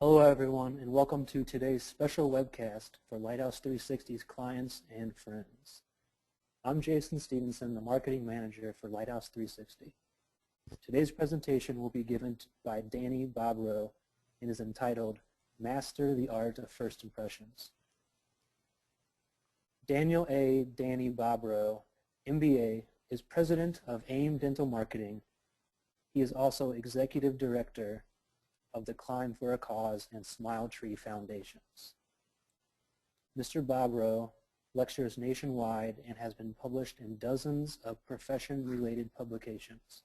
Hello everyone, and welcome to today's special webcast for Lighthouse 360's clients and friends. I'm Jason Stevenson, the Marketing Manager for Lighthouse 360. Today's presentation will be given by Danny Bobrow and is entitled Master the Art of First Impressions. Daniel A. Danny Bobrow, MBA, is President of AIM Dental Marketing. He is also Executive Director of the Climb for a Cause and Smile Tree Foundations. Mr. Bobrow lectures nationwide and has been published in dozens of profession-related publications.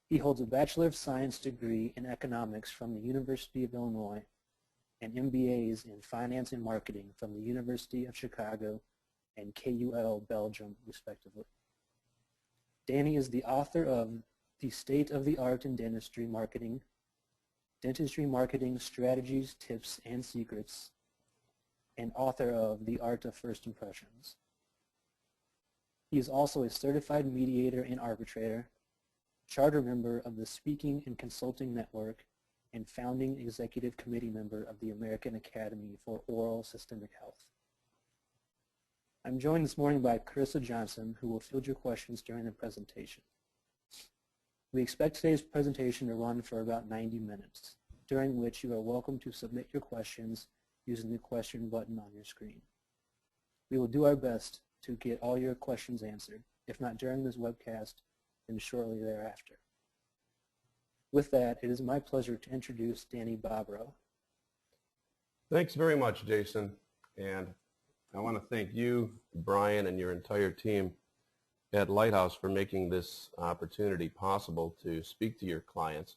He holds a Bachelor of Science degree in economics from the University of Illinois and MBAs in finance and marketing from the University of Chicago and KUL Belgium, respectively. Danny is the author of The State of the Art in Dentistry Marketing, Dentistry Marketing Strategies, Tips, and Secrets, and author of The Art of First Impressions. He is also a certified mediator and arbitrator, charter member of the Speaking and Consulting Network, and founding executive committee member of the American Academy for Oral Systemic Health. I'm joined this morning by Carissa Johnson, who will field your questions during the presentation. We expect today's presentation to run for about 90 minutes, during which you are welcome to submit your questions using the question button on your screen. We will do our best to get all your questions answered, if not during this webcast, then shortly thereafter. With that, it is my pleasure to introduce Danny Bobrow. Thanks very much, Jason. And I want to thank you, Brian, and your entire team at Lighthouse for making this opportunity possible to speak to your clients.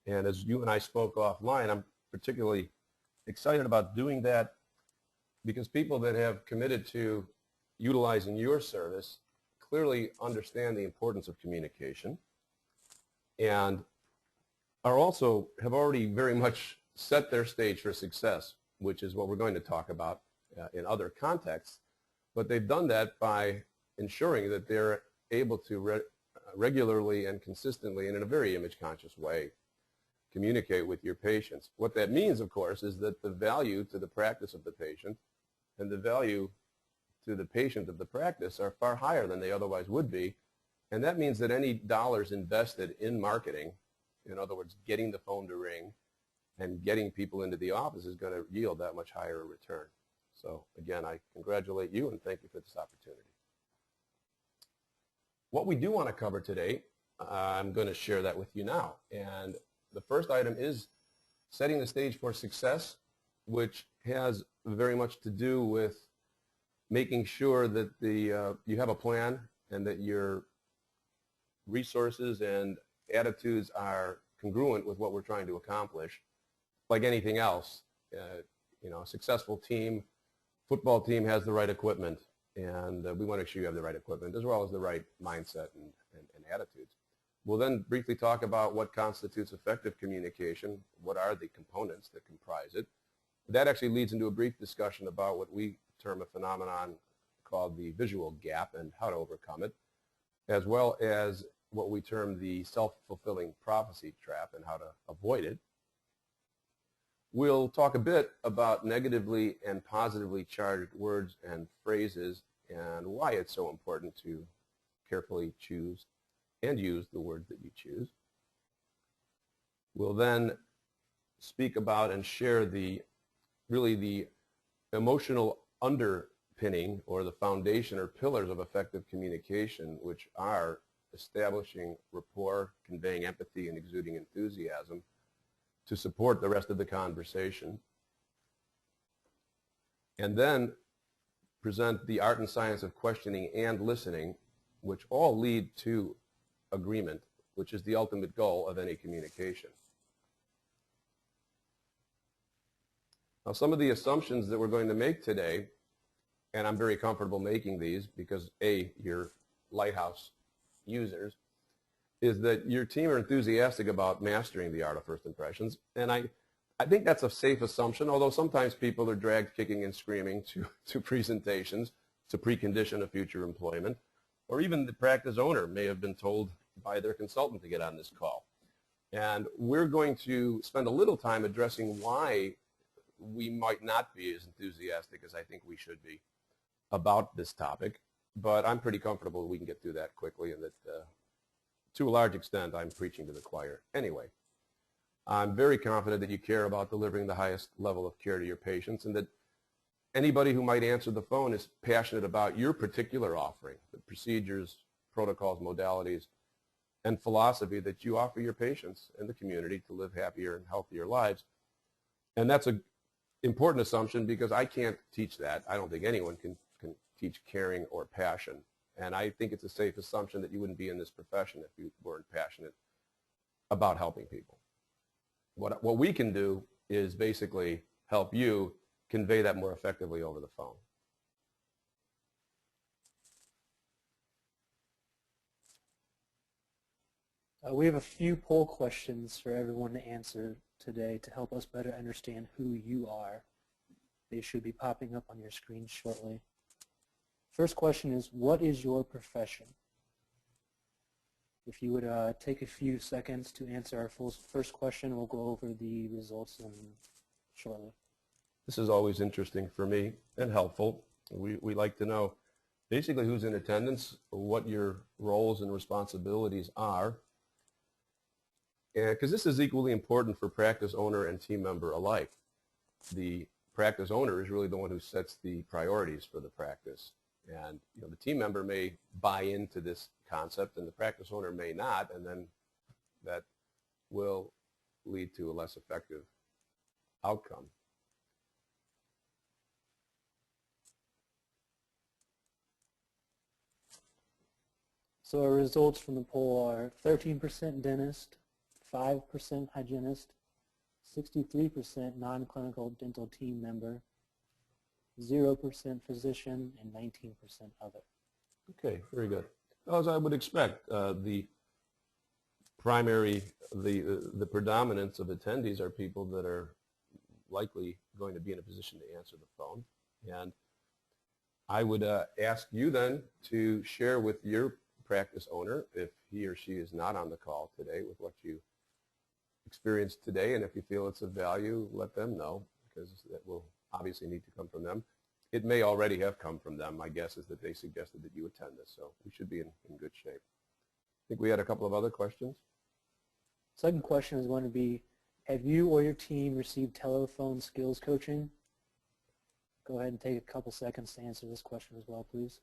And as you and I spoke offline, I'm particularly excited about doing that because people that have committed to utilizing your service clearly understand the importance of communication and have already very much set their stage for success, which is what we're going to talk about in other contexts. But they've done that by ensuring that they're able to regularly and consistently and in a very image-conscious way communicate with your patients. What that means, of course, is that the value to the practice of the patient and the value to the patient of the practice are far higher than they otherwise would be. And that means that any dollars invested in marketing, in other words, getting the phone to ring and getting people into the office, is going to yield that much higher a return. So again, I congratulate you and thank you for this opportunity. What we do want to cover today, I'm going to share that with you now. And the first item is setting the stage for success, which has very much to do with making sure that you have a plan and that your resources and attitudes are congruent with what we're trying to accomplish. Like anything else, a successful team, football team has the right equipment. And we want to make sure you have the right equipment as well as the right mindset and attitudes. We'll then briefly talk about what constitutes effective communication, what are the components that comprise it. That actually leads into a brief discussion about what we term a phenomenon called the visual gap and how to overcome it, as well as what we term the self-fulfilling prophecy trap and how to avoid it. We'll talk a bit about negatively and positively charged words and phrases and why it's so important to carefully choose and use the words that you choose. We'll then speak about and share the emotional underpinning or the foundation or pillars of effective communication, which are establishing rapport, conveying empathy, and exuding enthusiasm to support the rest of the conversation. And then present the art and science of questioning and listening, which all lead to agreement, which is the ultimate goal of any communication. Now, some of the assumptions that we're going to make today, and I'm very comfortable making these because A, you're Lighthouse users, is that your team are enthusiastic about mastering the art of first impressions. And I think that's a safe assumption, although sometimes people are dragged kicking and screaming to presentations to precondition a future employment, or even the practice owner may have been told by their consultant to get on this call. And we're going to spend a little time addressing why we might not be as enthusiastic as I think we should be about this topic. But I'm pretty comfortable we can get through that quickly, and that to a large extent I'm preaching to the choir. Anyway, I'm very confident that you care about delivering the highest level of care to your patients, and that anybody who might answer the phone is passionate about your particular offering, the procedures, protocols, modalities, and philosophy that you offer your patients and the community to live happier and healthier lives. And that's an important assumption, because I can't teach that. I don't think anyone can teach caring or passion. And I think it's a safe assumption that you wouldn't be in this profession if you weren't passionate about helping people. What we can do is basically help you convey that more effectively over the phone. We have a few poll questions for everyone to answer today to help us better understand who you are. They should be popping up on your screen shortly. First question is, what is your profession? If you would take a few seconds to answer our first question, we'll go over the results shortly. This is always interesting for me and helpful. We like to know basically who's in attendance, what your roles and responsibilities are, because this is equally important for practice owner and team member alike. The practice owner is really the one who sets the priorities for the practice. And the team member may buy into this concept and the practice owner may not, and then that will lead to a less effective outcome. So our results from the poll are 13% dentist, 5% hygienist, 63% non-clinical dental team member, 0% physician, and 19% other. Okay, very good. As I would expect, the predominance of attendees are people that are likely going to be in a position to answer the phone. And I would ask you then to share with your practice owner, if he or she is not on the call today, with what you experienced today, and if you feel it's of value, let them know, because that will obviously need to come from them. It may already have come from them. My guess is that they suggested that you attend this, so we should be in good shape. I think we had a couple of other questions. Second question is going to be, have you or your team received telephone skills coaching? Go ahead and take a couple seconds to answer this question as well, please.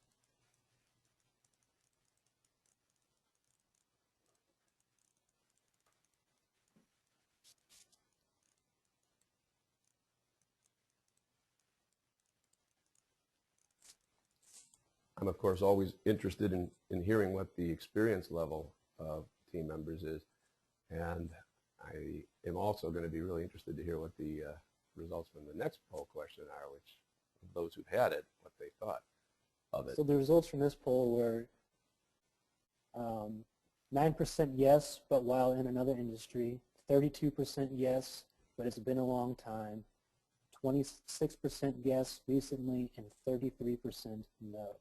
I'm, of course, always interested in hearing what the experience level of team members is. And I am also going to be really interested to hear what the results from the next poll question are, which those who've had it, what they thought of it. So the results from this poll were 9% yes, but while in another industry, 32% yes, but it's been a long time, 26% yes recently, and 33% no.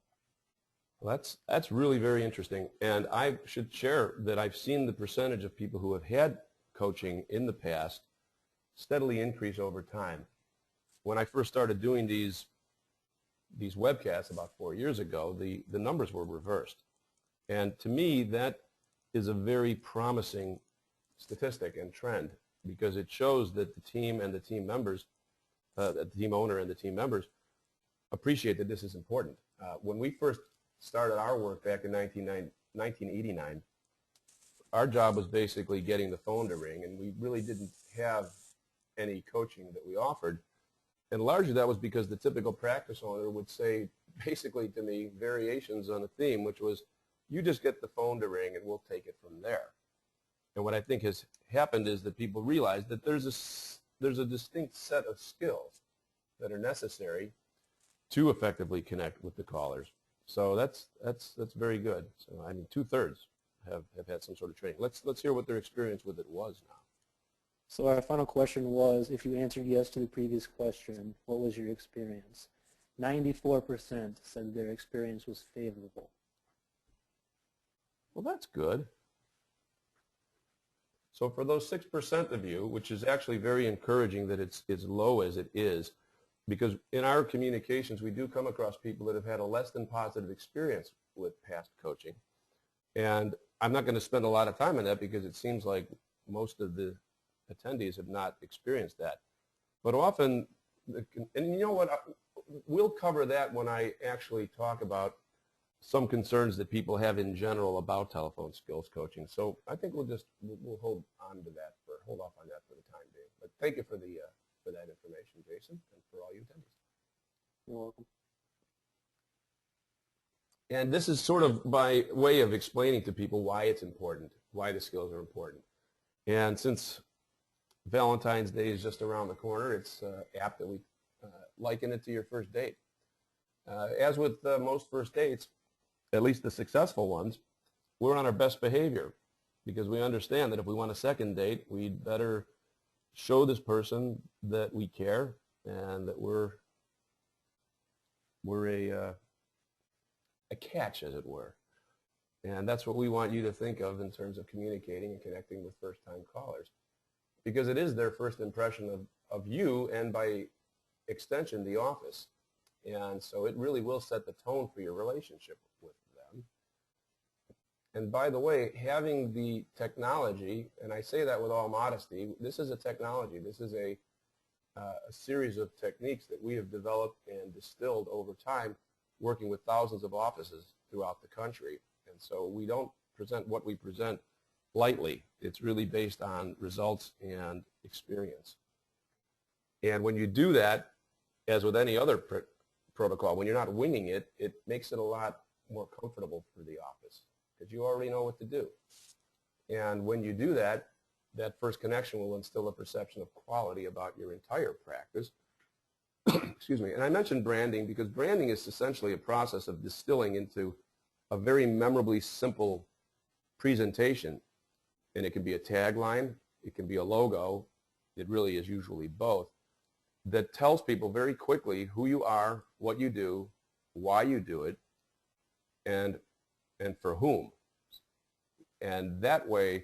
Well, that's really very interesting. And I should share that I've seen the percentage of people who have had coaching in the past steadily increase over time. When I first started doing these webcasts about 4 years ago, the numbers were reversed. And to me, that is a very promising statistic and trend, because it shows that the team and the team members, the team owner and the team members appreciate that this is important. When we first started our work back in 1989, our job was basically getting the phone to ring, and we really didn't have any coaching that we offered. And largely that was because the typical practice owner would say basically to me variations on a theme, which was, you just get the phone to ring and we'll take it from there. And what I think has happened is that people realize that there's a distinct set of skills that are necessary to effectively connect with the callers. So that's very good. So I mean, 2/3 have had some sort of training. Let's hear what their experience with it was now. So our final question was, if you answered yes to the previous question, what was your experience? 94% said their experience was favorable. Well, that's good. So for those 6% of you, which is actually very encouraging that it's as low as it is, because in our communications we do come across people that have had a less than positive experience with past coaching. And I'm not going to spend a lot of time on that because it seems like most of the attendees have not experienced that. But often, and you know what, we'll cover that when I actually talk about some concerns that people have in general about telephone skills coaching. So I think we'll hold off on that for the time being. But thank you for that information, Jason, and for all you attendees. You're welcome. And this is sort of by way of explaining to people why it's important, why the skills are important. And since Valentine's Day is just around the corner, it's apt that we liken it to your first date. As with most first dates, at least the successful ones, we're on our best behavior because we understand that if we want a second date, we'd better show this person that we care and that we're a catch, as it were. And that's what we want you to think of in terms of communicating and connecting with first-time callers, because it is their first impression of you and by extension the office. And so it really will set the tone for your relationship with them. And by the way, having the technology, and I say that with all modesty, this is a technology. This is a series of techniques that we have developed and distilled over time, working with thousands of offices throughout the country. And so we don't present what we present lightly. It's really based on results and experience. And when you do that, as with any other protocol, when you're not winging it, it makes it a lot more comfortable for the office because you already know what to do. And when you do that, that first connection will instill a perception of quality about your entire practice. Excuse me. And I mentioned branding because branding is essentially a process of distilling into a very memorably simple presentation. And it can be a tagline, it can be a logo, it really is usually both, that tells people very quickly who you are, what you do, why you do it, and for whom. And that way,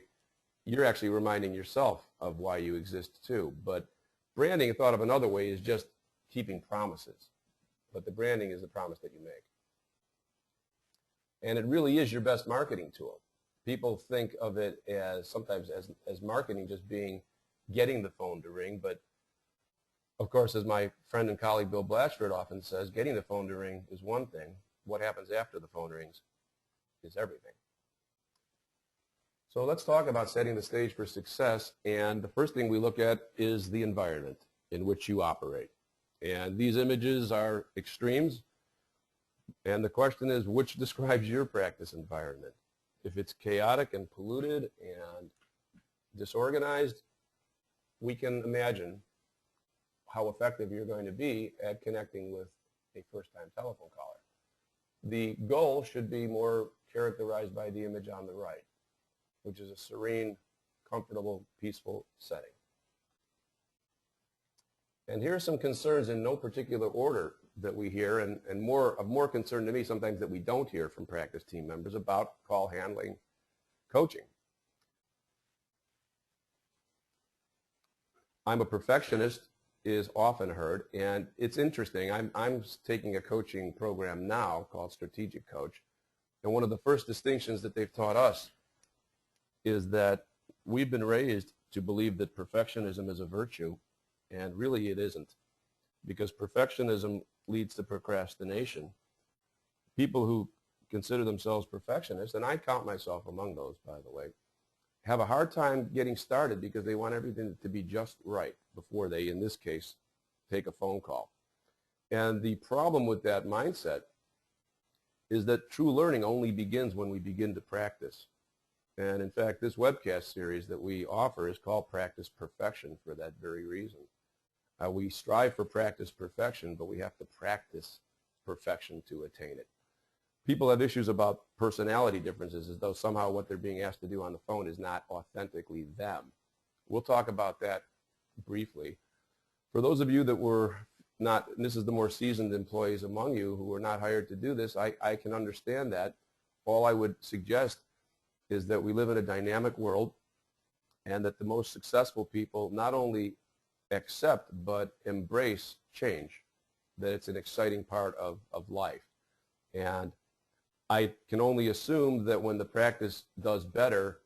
you're actually reminding yourself of why you exist too. But branding, thought of another way, is just keeping promises. But the branding is the promise that you make. And it really is your best marketing tool. People think of it as sometimes as marketing just being getting the phone to ring, but of course, as my friend and colleague Bill Blatchford often says, getting the phone to ring is one thing. What happens after the phone rings is everything. So let's talk about setting the stage for success. And the first thing we look at is the environment in which you operate. And these images are extremes. And the question is, which describes your practice environment? If it's chaotic and polluted and disorganized, we can imagine how effective you're going to be at connecting with a first-time telephone caller. The goal should be more characterized by the image on the right, which is a serene, comfortable, peaceful setting. And here are some concerns in no particular order that we hear, and of more concern to me sometimes that we don't hear from practice team members about call handling coaching. I'm a perfectionist is often heard, and it's interesting. I'm taking a coaching program now called Strategic Coach, and one of the first distinctions that they've taught us is that we've been raised to believe that perfectionism is a virtue, and really it isn't, because perfectionism leads to procrastination. People who consider themselves perfectionists, and I count myself among those, by the way, have a hard time getting started because they want everything to be just right before they, in this case, take a phone call. And the problem with that mindset is that true learning only begins when we begin to practice. And in fact, this webcast series that we offer is called Practice Perfection for that very reason. We strive for practice perfection, but we have to practice perfection to attain it. People have issues about personality differences, as though somehow what they're being asked to do on the phone is not authentically them. We'll talk about that briefly. For those of you that were not, and this is the more seasoned employees among you who were not hired to do this, I can understand that. All I would suggest is that we live in a dynamic world, and that the most successful people not only accept but embrace change, that it's an exciting part of life. And I can only assume that when the practice does better,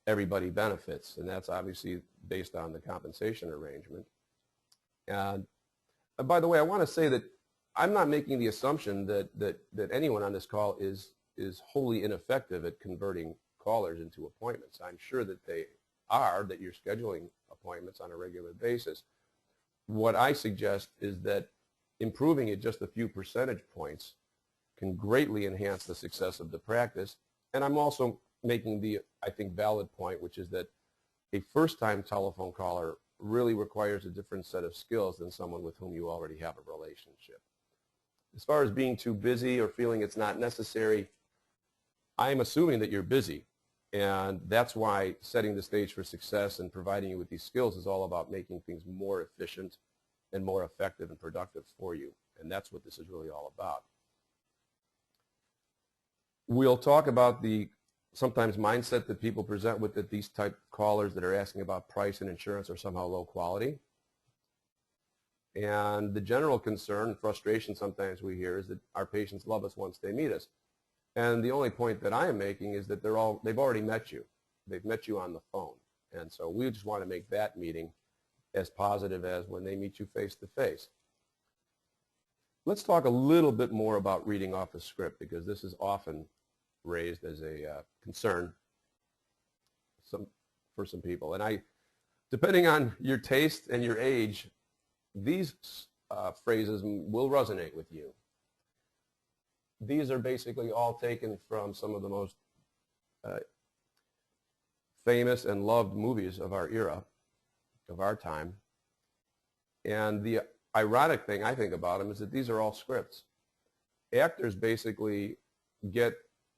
everybody benefits, and that's obviously based on the compensation arrangement. And by the way, I want to say that I'm not making the assumption that anyone on this call is wholly ineffective at converting callers into appointments. I'm sure that they are, that you're scheduling appointments on a regular basis. What I suggest is that improving it just a few percentage points can greatly enhance the success of the practice. And I'm also making the, I think, valid point, which is that a first-time telephone caller really requires a different set of skills than someone with whom you already have a relationship. As far as being too busy or feeling it's not necessary, I'm assuming that you're busy. And that's why setting the stage for success and providing you with these skills is all about making things more efficient and more effective and productive for you. And that's what this is really all about. We'll talk about the sometimes mindset that people present with, that these type of callers that are asking about price and insurance are somehow low quality. And the general concern and frustration sometimes we hear is that our patients love us once they meet us. And the only point that I am making is that they've already met you. They've met you on the phone. And so we just want to make that meeting as positive as when they meet you face to face. Let's talk a little bit more about reading off a script, because this is often raised as a concern for some people. And depending on your taste and your age, these phrases will resonate with you. These are basically all taken from some of the most famous and loved movies of our era, of our time. And the ironic thing I think about them is that these are all scripts. Actors basically get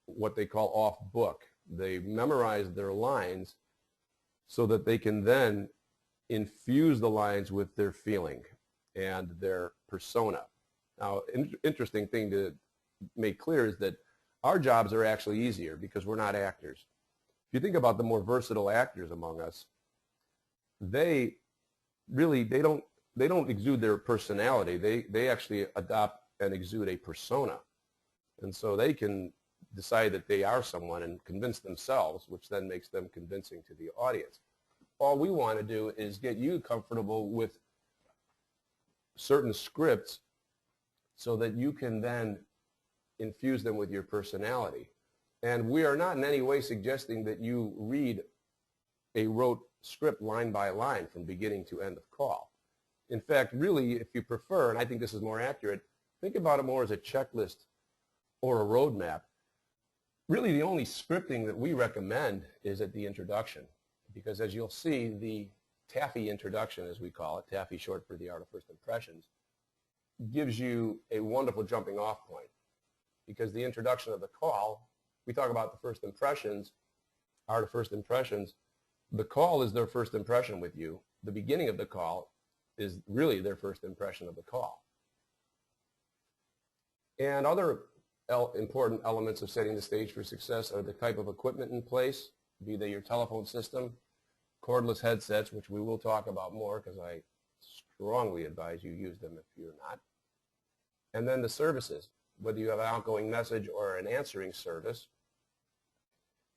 what they call off book. They memorize their lines so that they can then infuse the lines with their feeling and their persona. Now, interesting thing to make clear is that our jobs are actually easier because we're not actors. If you think about the more versatile actors among us, they don't exude their personality. They actually adopt and exude a persona. And so they can decide that they are someone and convince themselves, which then makes them convincing to the audience. All we want to do is get you comfortable with certain scripts so that you can then infuse them with your personality. And we are not in any way suggesting that you read a rote script line by line from beginning to end of call. In fact, really, if you prefer, and I think this is more accurate, think about it more as a checklist or a roadmap. Really, the only scripting that we recommend is at the introduction, because as you'll see, the taffy introduction, as we call it, taffy short for the art of first impressions, gives you a wonderful jumping off point. Because the introduction of the call, we talk about the first impressions, art of first impressions. The call is their first impression with you. The beginning of the call is really their first impression of the call. And other important elements of setting the stage for success are the type of equipment in place, be they your telephone system, cordless headsets, which we will talk about more because I strongly advise you use them if you're not. And then the services, whether you have an outgoing message or an answering service,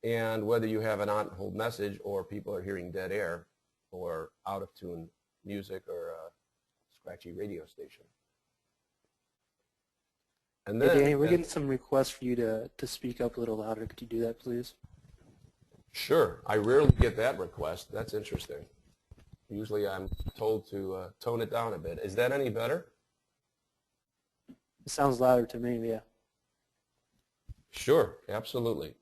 and whether you have an on-hold message or people are hearing dead air or out-of-tune music or a scratchy radio station. And then, hey, Danny, we're getting some requests for you to speak up a little louder. Could you do that, please? Sure. I rarely get that request. That's interesting. Usually I'm told to tone it down a bit. Is that any better? It sounds louder to me, yeah. Sure, absolutely.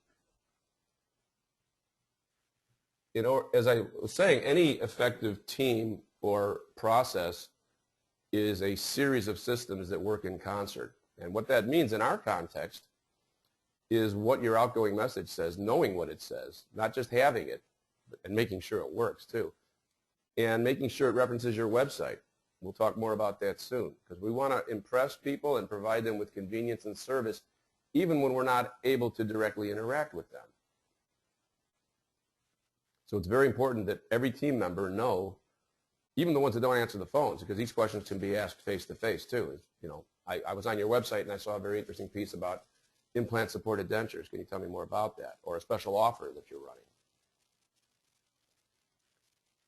You know, as I was saying, any effective team or process is a series of systems that work in concert. And what that means in our context is what your outgoing message says, knowing what it says, not just having it, and making sure it works too, and making sure it references your website. We'll talk more about that soon, because we want to impress people and provide them with convenience and service even when we're not able to directly interact with them. So it's very important that every team member know, even the ones that don't answer the phones, because these questions can be asked face-to-face too. You know, I was on your website and I saw a very interesting piece about implant-supported dentures. Can you tell me more about that? Or a special offer that you're running.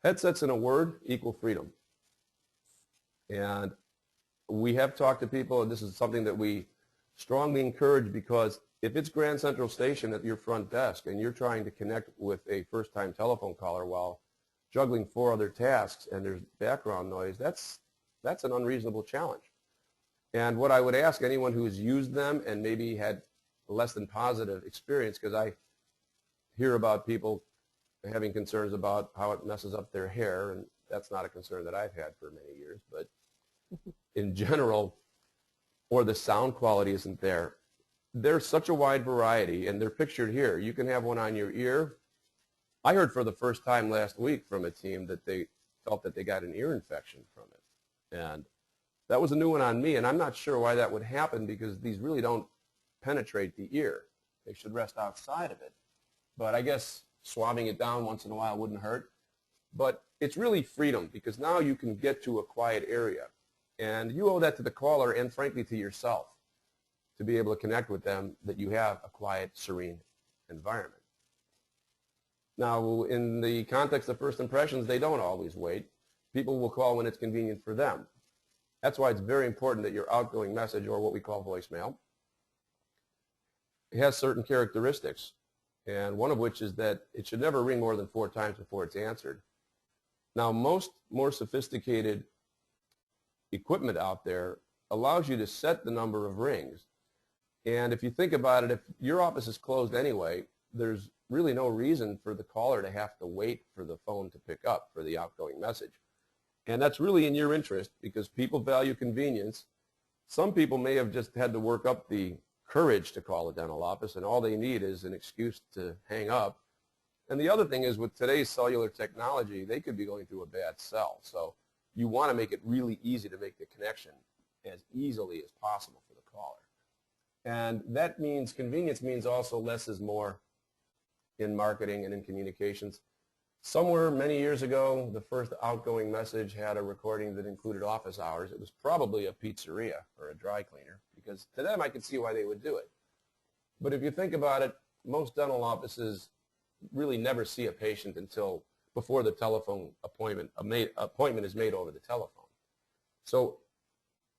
Headsets, in a word, equal freedom. And we have talked to people, and this is something that we strongly encourage, because if it's Grand Central Station at your front desk and you're trying to connect with a first-time telephone caller while juggling 4 other tasks and there's background noise, that's an unreasonable challenge. And what I would ask anyone who's used them and maybe had less than positive experience, because I hear about people having concerns about how it messes up their hair, and that's not a concern that I've had for many years, but in general, or the sound quality isn't there. There's such a wide variety, and they're pictured here. You can have one on your ear. I heard for the first time last week from a team that they felt that they got an ear infection from it. And that was a new one on me, and I'm not sure why that would happen, because these really don't penetrate the ear. They should rest outside of it. But I guess swabbing it down once in a while wouldn't hurt. But it's really freedom, because now you can get to a quiet area. And you owe that to the caller and, frankly, to yourself, to be able to connect with them, that you have a quiet, serene environment. Now, in the context of first impressions, they don't always wait. People will call when it's convenient for them. That's why it's very important that your outgoing message, or what we call voicemail, has certain characteristics. And one of which is that it should never ring more than 4 times before it's answered. Now, most more sophisticated equipment out there allows you to set the number of rings. And if you think about it, if your office is closed anyway, there's really no reason for the caller to have to wait for the phone to pick up for the outgoing message. And that's really in your interest, because people value convenience. Some people may have just had to work up the courage to call a dental office, and all they need is an excuse to hang up. And the other thing is, with today's cellular technology, they could be going through a bad cell. So you want to make it really easy to make the connection as easily as possible for the caller. And that means, convenience means also less is more in marketing and in communications. Somewhere many years ago, the first outgoing message had a recording that included office hours. It was probably a pizzeria or a dry cleaner, because to them I could see why they would do it. But if you think about it, most dental offices really never see a patient until before the telephone appointment is made over the telephone. So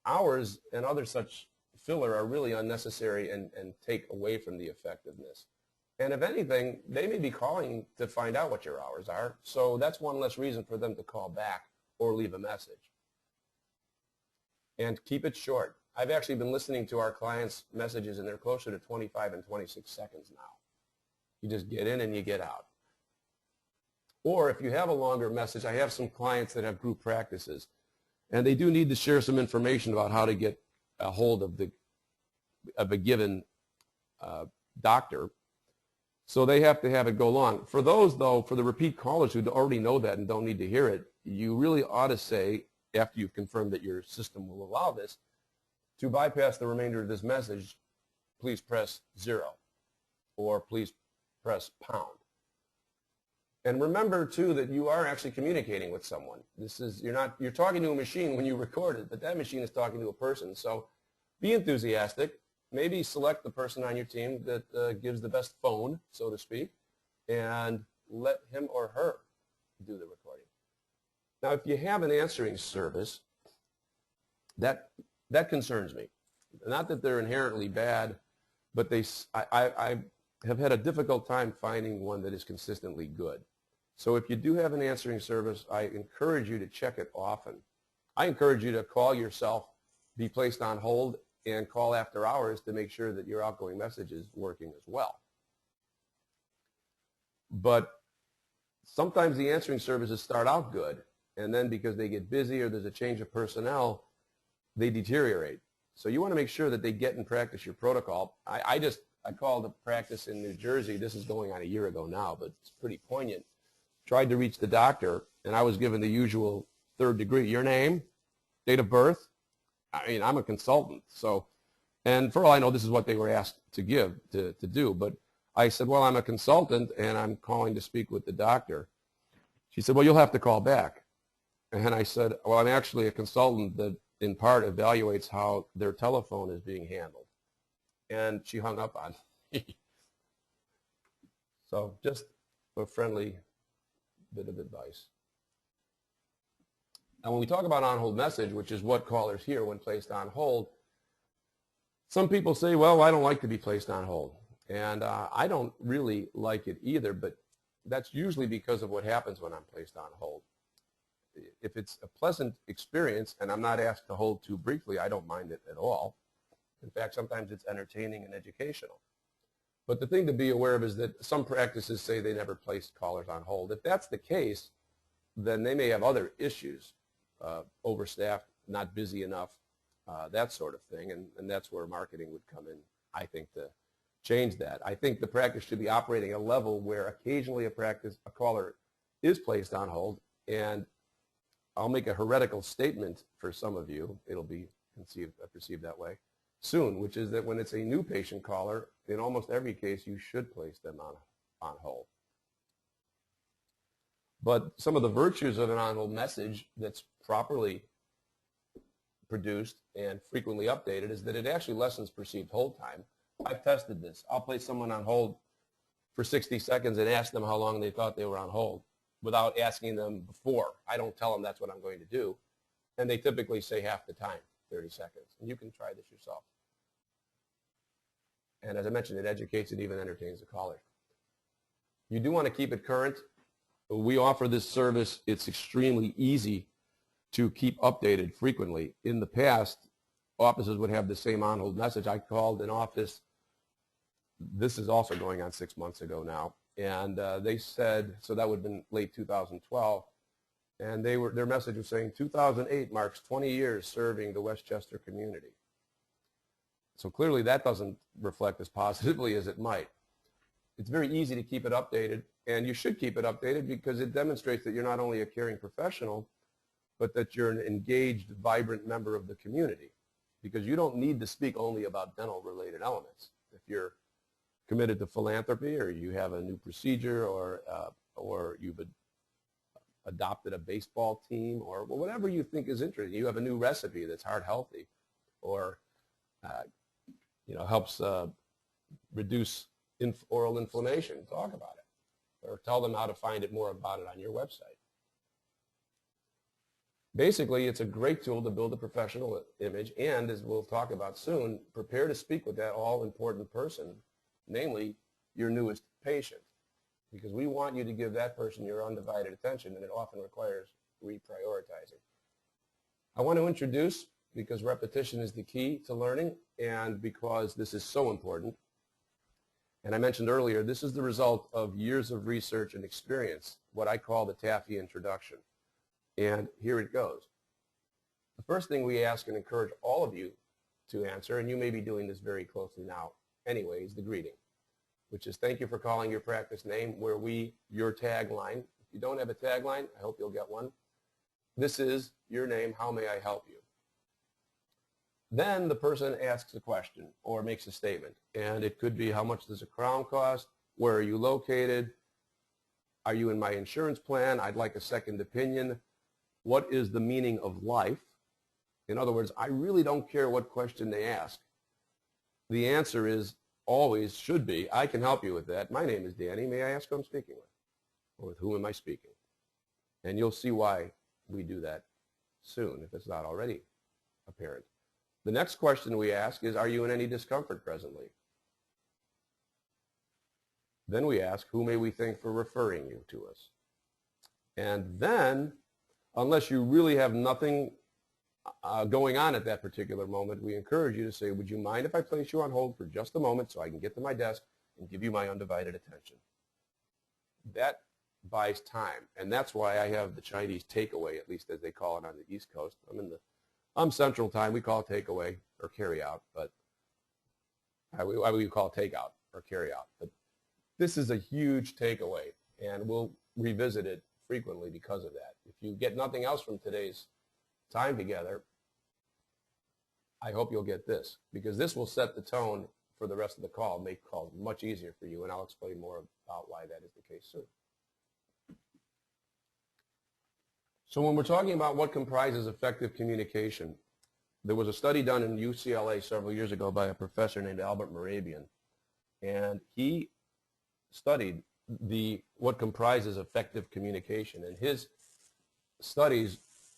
hours and other such filler are really unnecessary and take away from the effectiveness. And if anything, they may be calling to find out what your hours are, so that's one less reason for them to call back or leave a message. And keep it short. I've actually been listening to our clients' messages, and they're closer to 25 and 26 seconds now. You just get in and you get out. Or if you have a longer message, I have some clients that have group practices, and they do need to share some information about how to get a hold of a given doctor. So they have to have it go long. For those, though, for the repeat callers who already know that and don't need to hear it, you really ought to say, after you've confirmed that your system will allow this, to bypass the remainder of this message, please press 0, or please press pound. And remember, too, that you are actually communicating with someone. You're talking to a machine when you record it, but that machine is talking to a person. So be enthusiastic. Maybe select the person on your team that gives the best phone, so to speak, and let him or her do the recording. Now, if you have an answering service, that concerns me. Not that they're inherently bad, but I have had a difficult time finding one that is consistently good. So if you do have an answering service, I encourage you to check it often. I encourage you to call yourself, be placed on hold, and call after hours to make sure that your outgoing message is working as well. But sometimes the answering services start out good, and then because they get busy or there's a change of personnel, they deteriorate. So you want to make sure that they get and practice your protocol. I called a practice in New Jersey. This is going on a year ago now, but it's pretty poignant. Tried to reach the doctor, and I was given the usual third degree. Your name, date of birth. I mean, I'm a consultant, so, and for all I know, this is what they were asked to do, but I said, well, I'm a consultant and I'm calling to speak with the doctor. She said, well, you'll have to call back. And I said, well, I'm actually a consultant that in part evaluates how their telephone is being handled. And she hung up on me. So just a friendly bit of advice. Now, when we talk about on-hold message, which is what callers hear when placed on hold, some people say, well, I don't like to be placed on hold. And I don't really like it either, but that's usually because of what happens when I'm placed on hold. If it's a pleasant experience and I'm not asked to hold too briefly, I don't mind it at all. In fact, sometimes it's entertaining and educational. But the thing to be aware of is that some practices say they never place callers on hold. If that's the case, then they may have other issues, overstaffed, not busy enough, that sort of thing, and that's where marketing would come in, I think, to change that. I think the practice should be operating at a level where occasionally a caller is placed on hold, and I'll make a heretical statement for some of you, it'll be perceived that way, soon, which is that when it's a new patient caller, in almost every case, you should place them on hold. But some of the virtues of an on-hold message that's properly produced and frequently updated is that it actually lessens perceived hold time. I've tested this. I'll place someone on hold for 60 seconds and ask them how long they thought they were on hold without asking them before. I don't tell them that's what I'm going to do. And they typically say half the time, 30 seconds. And you can try this yourself. And as I mentioned, it educates and even entertains the caller. You do want to keep it current. We offer this service. It's extremely easy to keep updated frequently. In the past, offices would have the same on-hold message. I called an office, this is also going on 6 months ago now, and they said, so that would have been late 2012, and their message was saying 2008 marks 20 years serving the Westchester community. So clearly that doesn't reflect as positively as it might. It's very easy to keep it updated, and you should keep it updated because it demonstrates that you're not only a caring professional, but that you're an engaged, vibrant member of the community. Because you don't need to speak only about dental-related elements. If you're committed to philanthropy, or you have a new procedure, or you've adopted a baseball team, or whatever you think is interesting, you have a new recipe that's heart-healthy, or helps reduce oral inflammation, talk about it, or tell them how to find it more about it on your website. Basically, it's a great tool to build a professional image and, as we'll talk about soon, prepare to speak with that all-important person, namely your newest patient, because we want you to give that person your undivided attention, and it often requires reprioritizing. I want to introduce, because repetition is the key to learning, and because this is so important, and I mentioned earlier, this is the result of years of research and experience, what I call the Taffy introduction. And here it goes. The first thing we ask and encourage all of you to answer, and you may be doing this very closely now anyway, is the greeting, which is thank you for calling your practice name, where your tagline. If you don't have a tagline, I hope you'll get one. This is your name, how may I help you? Then the person asks a question or makes a statement, and it could be how much does a crown cost, where are you located, are you in my insurance plan, I'd like a second opinion, what is the meaning of life? In other words, I really don't care what question they ask. The answer is always should be, I can help you with that. My name is Danny. May I ask who I'm speaking with? Or with whom am I speaking? And you'll see why we do that soon, if it's not already apparent. The next question we ask is, are you in any discomfort presently? Then we ask, who may we thank for referring you to us? And then, unless you really have nothing going on at that particular moment, we encourage you to say, would you mind if I place you on hold for just a moment so I can get to my desk and give you my undivided attention? That buys time, and that's why I have the Chinese takeaway, at least as they call it on the East Coast. I'm Central Time. We call it takeaway or carry out, but we call it takeout or carry out. But this is a huge takeaway, and we'll revisit it frequently because of that. If you get nothing else from today's time together, I hope you'll get this, because this will set the tone for the rest of the call, make calls much easier for you, and I'll explain more about why that is the case soon. So when we're talking about what comprises effective communication, there was a study done in UCLA several years ago by a professor named Albert Mehrabian, and he studied what comprises effective communication, and his studies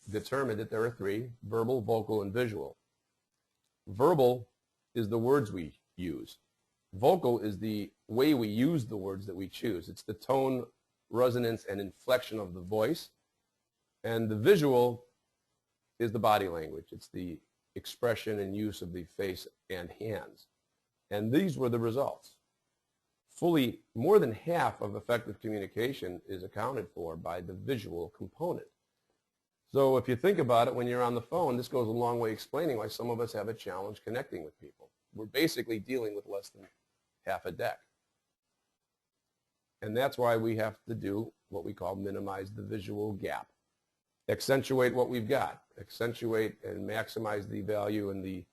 determined that there are three: verbal, vocal, and visual. Verbal is the words we use. Vocal is the way we use the words that we choose. It's the tone, resonance, and inflection of the voice. And the visual is the body language. It's the expression and use of the face and hands. And these were the results. Fully more than half of effective communication is accounted for by the visual component. So if you think about it, when you're on the phone, this goes a long way explaining why some of us have a challenge connecting with people. We're basically dealing with less than half a deck. And that's why we have to do what we call minimize the visual gap. Accentuate what we've got. Accentuate and maximize the value and the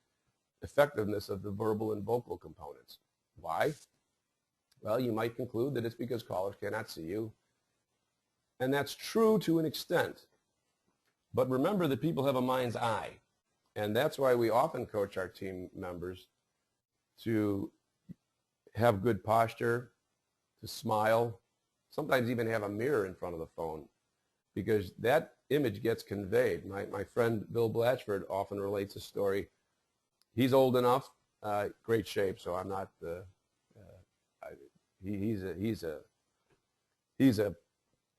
effectiveness of the verbal and vocal components. Why? Well, you might conclude that it's because callers cannot see you. And that's true to an extent. But remember that people have a mind's eye. And that's why we often coach our team members to have good posture, to smile, sometimes even have a mirror in front of the phone, because that image gets conveyed. My friend Bill Blatchford often relates a story. He's old enough, great shape, so I'm not, he's a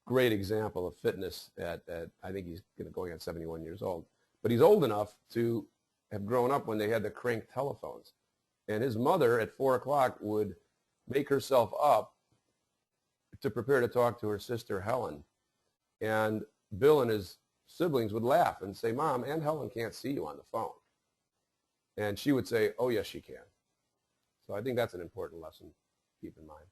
great example of fitness at I think he's going on 71 years old. But he's old enough to have grown up when they had the crank telephones. And his mother at 4 o'clock would make herself up to prepare to talk to her sister Helen. And Bill and his siblings would laugh and say, "Mom, Aunt Helen can't see you on the phone." And she would say, "Oh, yes, she can." So I think that's an important lesson to keep in mind.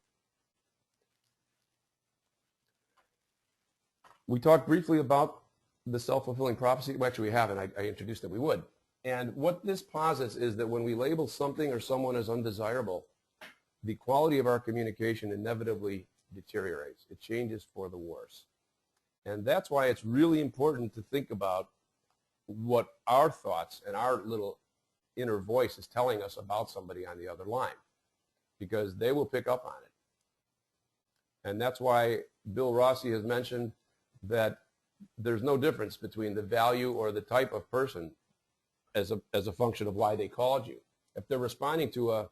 We talked briefly about the self-fulfilling prophecy. Well, actually, we haven't. I introduced that we would. And what this posits is that when we label something or someone as undesirable, the quality of our communication inevitably deteriorates. It changes for the worse. And that's why it's really important to think about what our thoughts and our little inner voice is telling us about somebody on the other line, because they will pick up on it. And that's why Bill Rossi has mentioned that there's no difference between the value or the type of person as a function of why they called you. If they're responding to a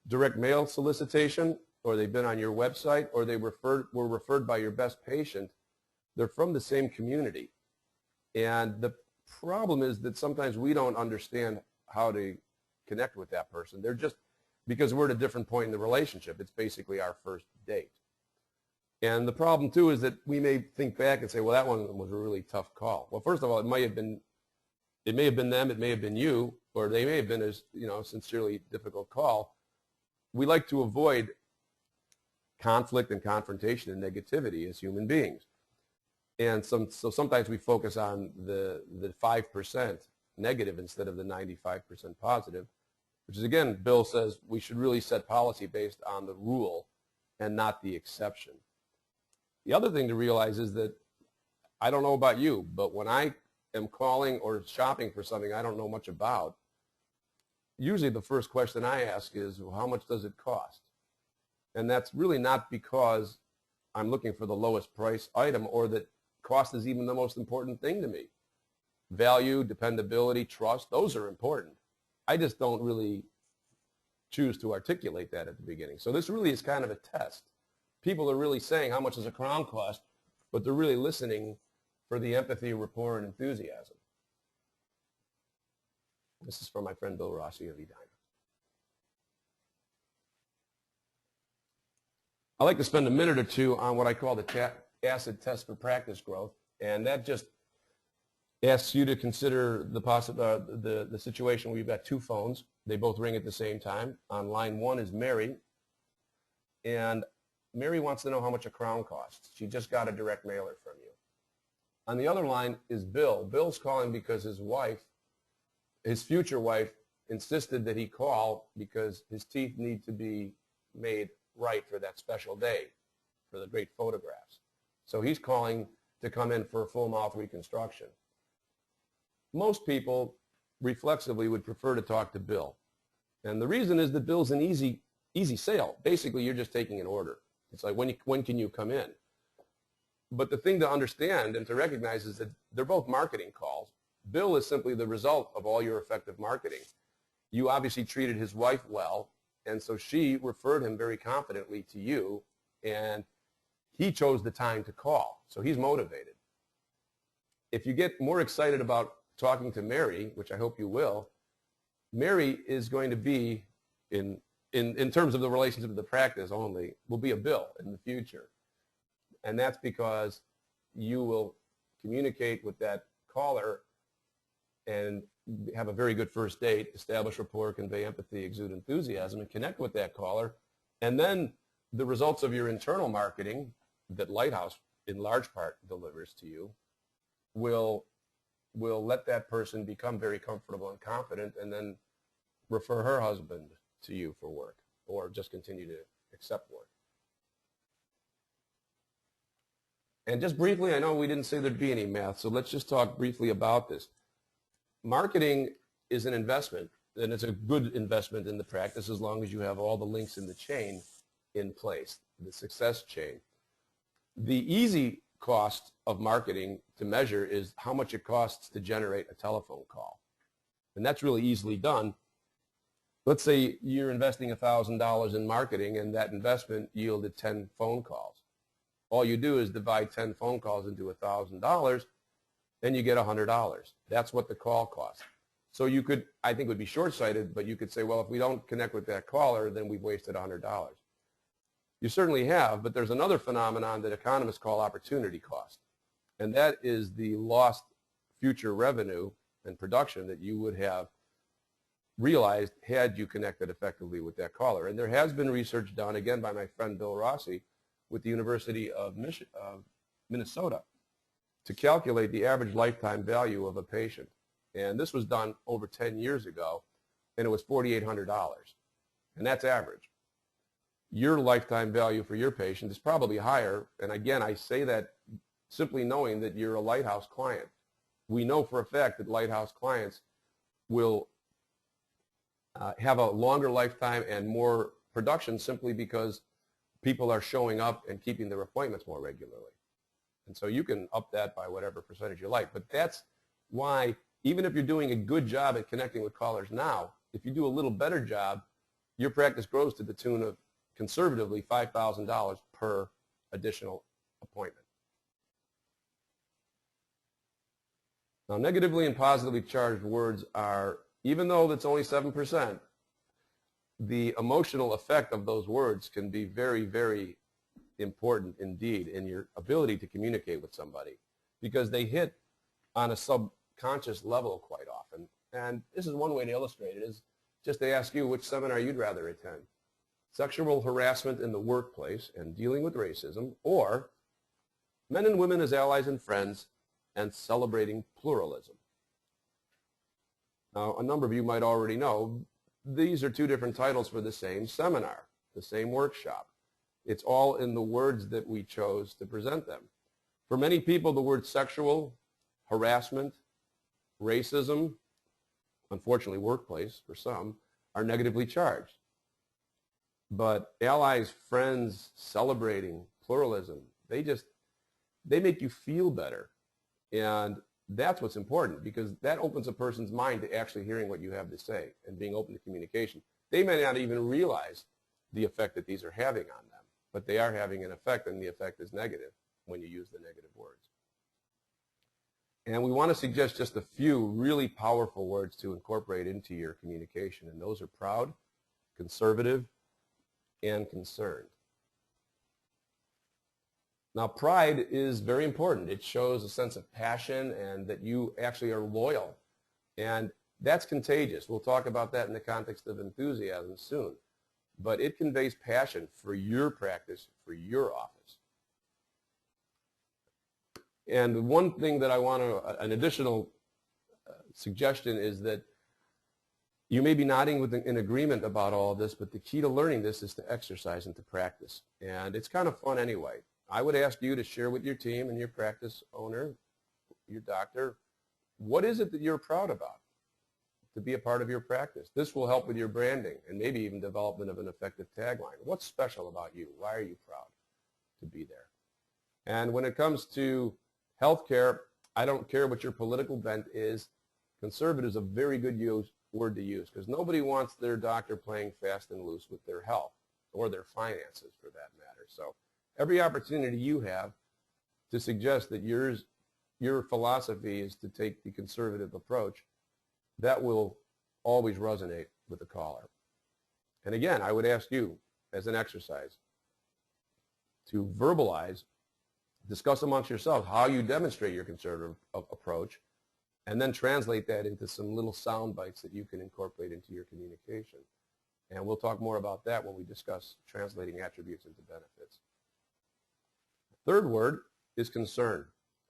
direct mail solicitation, or they've been on your website, or they were referred by your best patient, they're from the same community. And the problem is that sometimes we don't understand how to connect with that person. They're just, because we're at a different point in the relationship, it's basically our first date. And the problem too is that we may think back and say, well, that one was a really tough call. Well, first of all, it may have been them, it may have been you, or they may have been a sincerely difficult call. We like to avoid conflict and confrontation and negativity as human beings. And so sometimes we focus on the 5% negative instead of the 95% positive, which is, again, Bill says we should really set policy based on the rule and not the exception. The other thing to realize is that, I don't know about you, but when I am calling or shopping for something I don't know much about, usually the first question I ask is, well, how much does it cost? And that's really not because I'm looking for the lowest price item or that cost is even the most important thing to me. Value, dependability, trust, those are important. I just don't really choose to articulate that at the beginning. So this really is kind of a test. People are really saying how much does a crown cost, but they're really listening for the empathy, rapport, and enthusiasm. This is from my friend Bill Rossi of Edina. I like to spend a minute or two on what I call the acid test for practice growth, and that just asks you to consider the situation where you've got two phones. They both ring at the same time. On line one is Mary, and Mary wants to know how much a crown costs. She just got a direct mailer from you. On the other line is Bill. Bill's calling because his wife, his future wife, insisted that he call because his teeth need to be made right for that special day, for the great photographs. So he's calling to come in for a full mouth reconstruction. Most people reflexively would prefer to talk to Bill. And the reason is that Bill's an easy sale. Basically, you're just taking an order. It's like, when can you come in? But the thing to understand and to recognize is that they're both marketing calls. Bill is simply the result of all your effective marketing. You obviously treated his wife well, and so she referred him very confidently to you, and he chose the time to call, so he's motivated. If you get more excited about talking to Mary, which I hope you will, Mary is going to be, in terms of the relationship of the practice only, will be a Bill in the future. And that's because you will communicate with that caller and have a very good first date, establish rapport, convey empathy, exude enthusiasm, and connect with that caller. And then the results of your internal marketing that Lighthouse, in large part, delivers to you will let that person become very comfortable and confident and then refer her husband to you for work or just continue to accept work. And just briefly, I know we didn't say there'd be any math, so let's just talk briefly about this. Marketing is an investment, and it's a good investment in the practice as long as you have all the links in the chain in place, the success chain. The easy cost of marketing to measure is how much it costs to generate a telephone call. And that's really easily done. Let's say you're investing $1,000 in marketing and that investment yielded 10 phone calls. All you do is divide 10 phone calls into $1,000 and you get $100. That's what the call costs. So you could, I think it would be short-sighted, but you could say, well, if we don't connect with that caller, then we've wasted $100. You certainly have, but there's another phenomenon that economists call opportunity cost. And that is the lost future revenue and production that you would have realized had you connected effectively with that caller. And there has been research done, again, by my friend Bill Rossi with the University of Minnesota to calculate the average lifetime value of a patient. And this was done over 10 years ago, and it was $4,800. And that's average. Your lifetime value for your patient is probably higher. And again, I say that simply knowing that you're a Lighthouse client. We know for a fact that Lighthouse clients will have a longer lifetime and more production simply because people are showing up and keeping their appointments more regularly. And so you can up that by whatever percentage you like. But that's why, even if you're doing a good job at connecting with callers now, if you do a little better job, your practice grows to the tune of, conservatively, $5,000 per additional appointment. Now, negatively and positively charged words are, even though that's only 7%, the emotional effect of those words can be very, very important indeed in your ability to communicate with somebody, because they hit on a subconscious level quite often. And this is one way to illustrate it, is just to ask you which seminar you'd rather attend. Sexual harassment in the workplace and dealing with racism, or men and women as allies and friends and celebrating pluralism. Now, a number of you might already know, these are two different titles for the same seminar, the same workshop. It's all in the words that we chose to present them. For many people, the word sexual, harassment, racism, unfortunately workplace for some, are negatively charged. But allies, friends, celebrating pluralism, they make you feel better. And that's what's important, because that opens a person's mind to actually hearing what you have to say and being open to communication. They may not even realize the effect that these are having on them, but they are having an effect, and the effect is negative when you use the negative words. And we want to suggest just a few really powerful words to incorporate into your communication, and those are proud, conservative, and concerned. Now, pride is very important. It shows a sense of passion and that you actually are loyal. And that's contagious. We'll talk about that in the context of enthusiasm soon. But it conveys passion for your practice, for your office. And one thing that I want to, an additional suggestion is that You may be nodding in agreement about all of this, but the key to learning this is to exercise and to practice. And it's kind of fun anyway. I would ask you to share with your team and your practice owner, your doctor, what is it that you're proud about to be a part of your practice? This will help with your branding and maybe even development of an effective tagline. What's special about you? Why are you proud to be there? And when it comes to healthcare, I don't care what your political bent is. Conservative is a very good word to use because nobody wants their doctor playing fast and loose with their health or their finances for that matter. So every opportunity you have to suggest that your philosophy is to take the conservative approach, that will always resonate with the caller. And again, I would ask you as an exercise to verbalize, discuss amongst yourselves how you demonstrate your conservative approach, and then translate that into some little sound bites that you can incorporate into your communication. And we'll talk more about that when we discuss translating attributes into benefits. Third word is concern.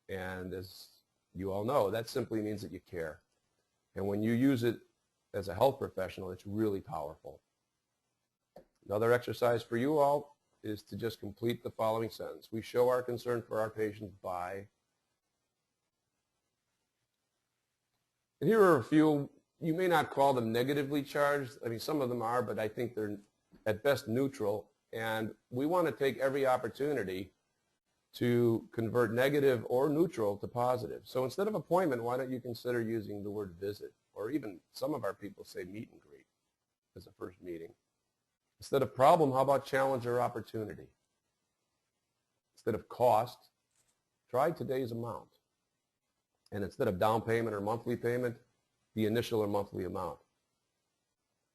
And as you all know, that simply means that you care. And when you use it as a health professional, it's really powerful. Another exercise for you all is to just complete the following sentence. We show our concern for our patients by... And here are a few, you may not call them negatively charged. I mean, some of them are, but I think they're at best neutral. And we want to take every opportunity to convert negative or neutral to positive. So instead of appointment, why don't you consider using the word visit? Or even some of our people say meet and greet as a first meeting. Instead of problem, how about challenge or opportunity? Instead of cost, try today's amount. And instead of down payment or monthly payment, the initial or monthly amount.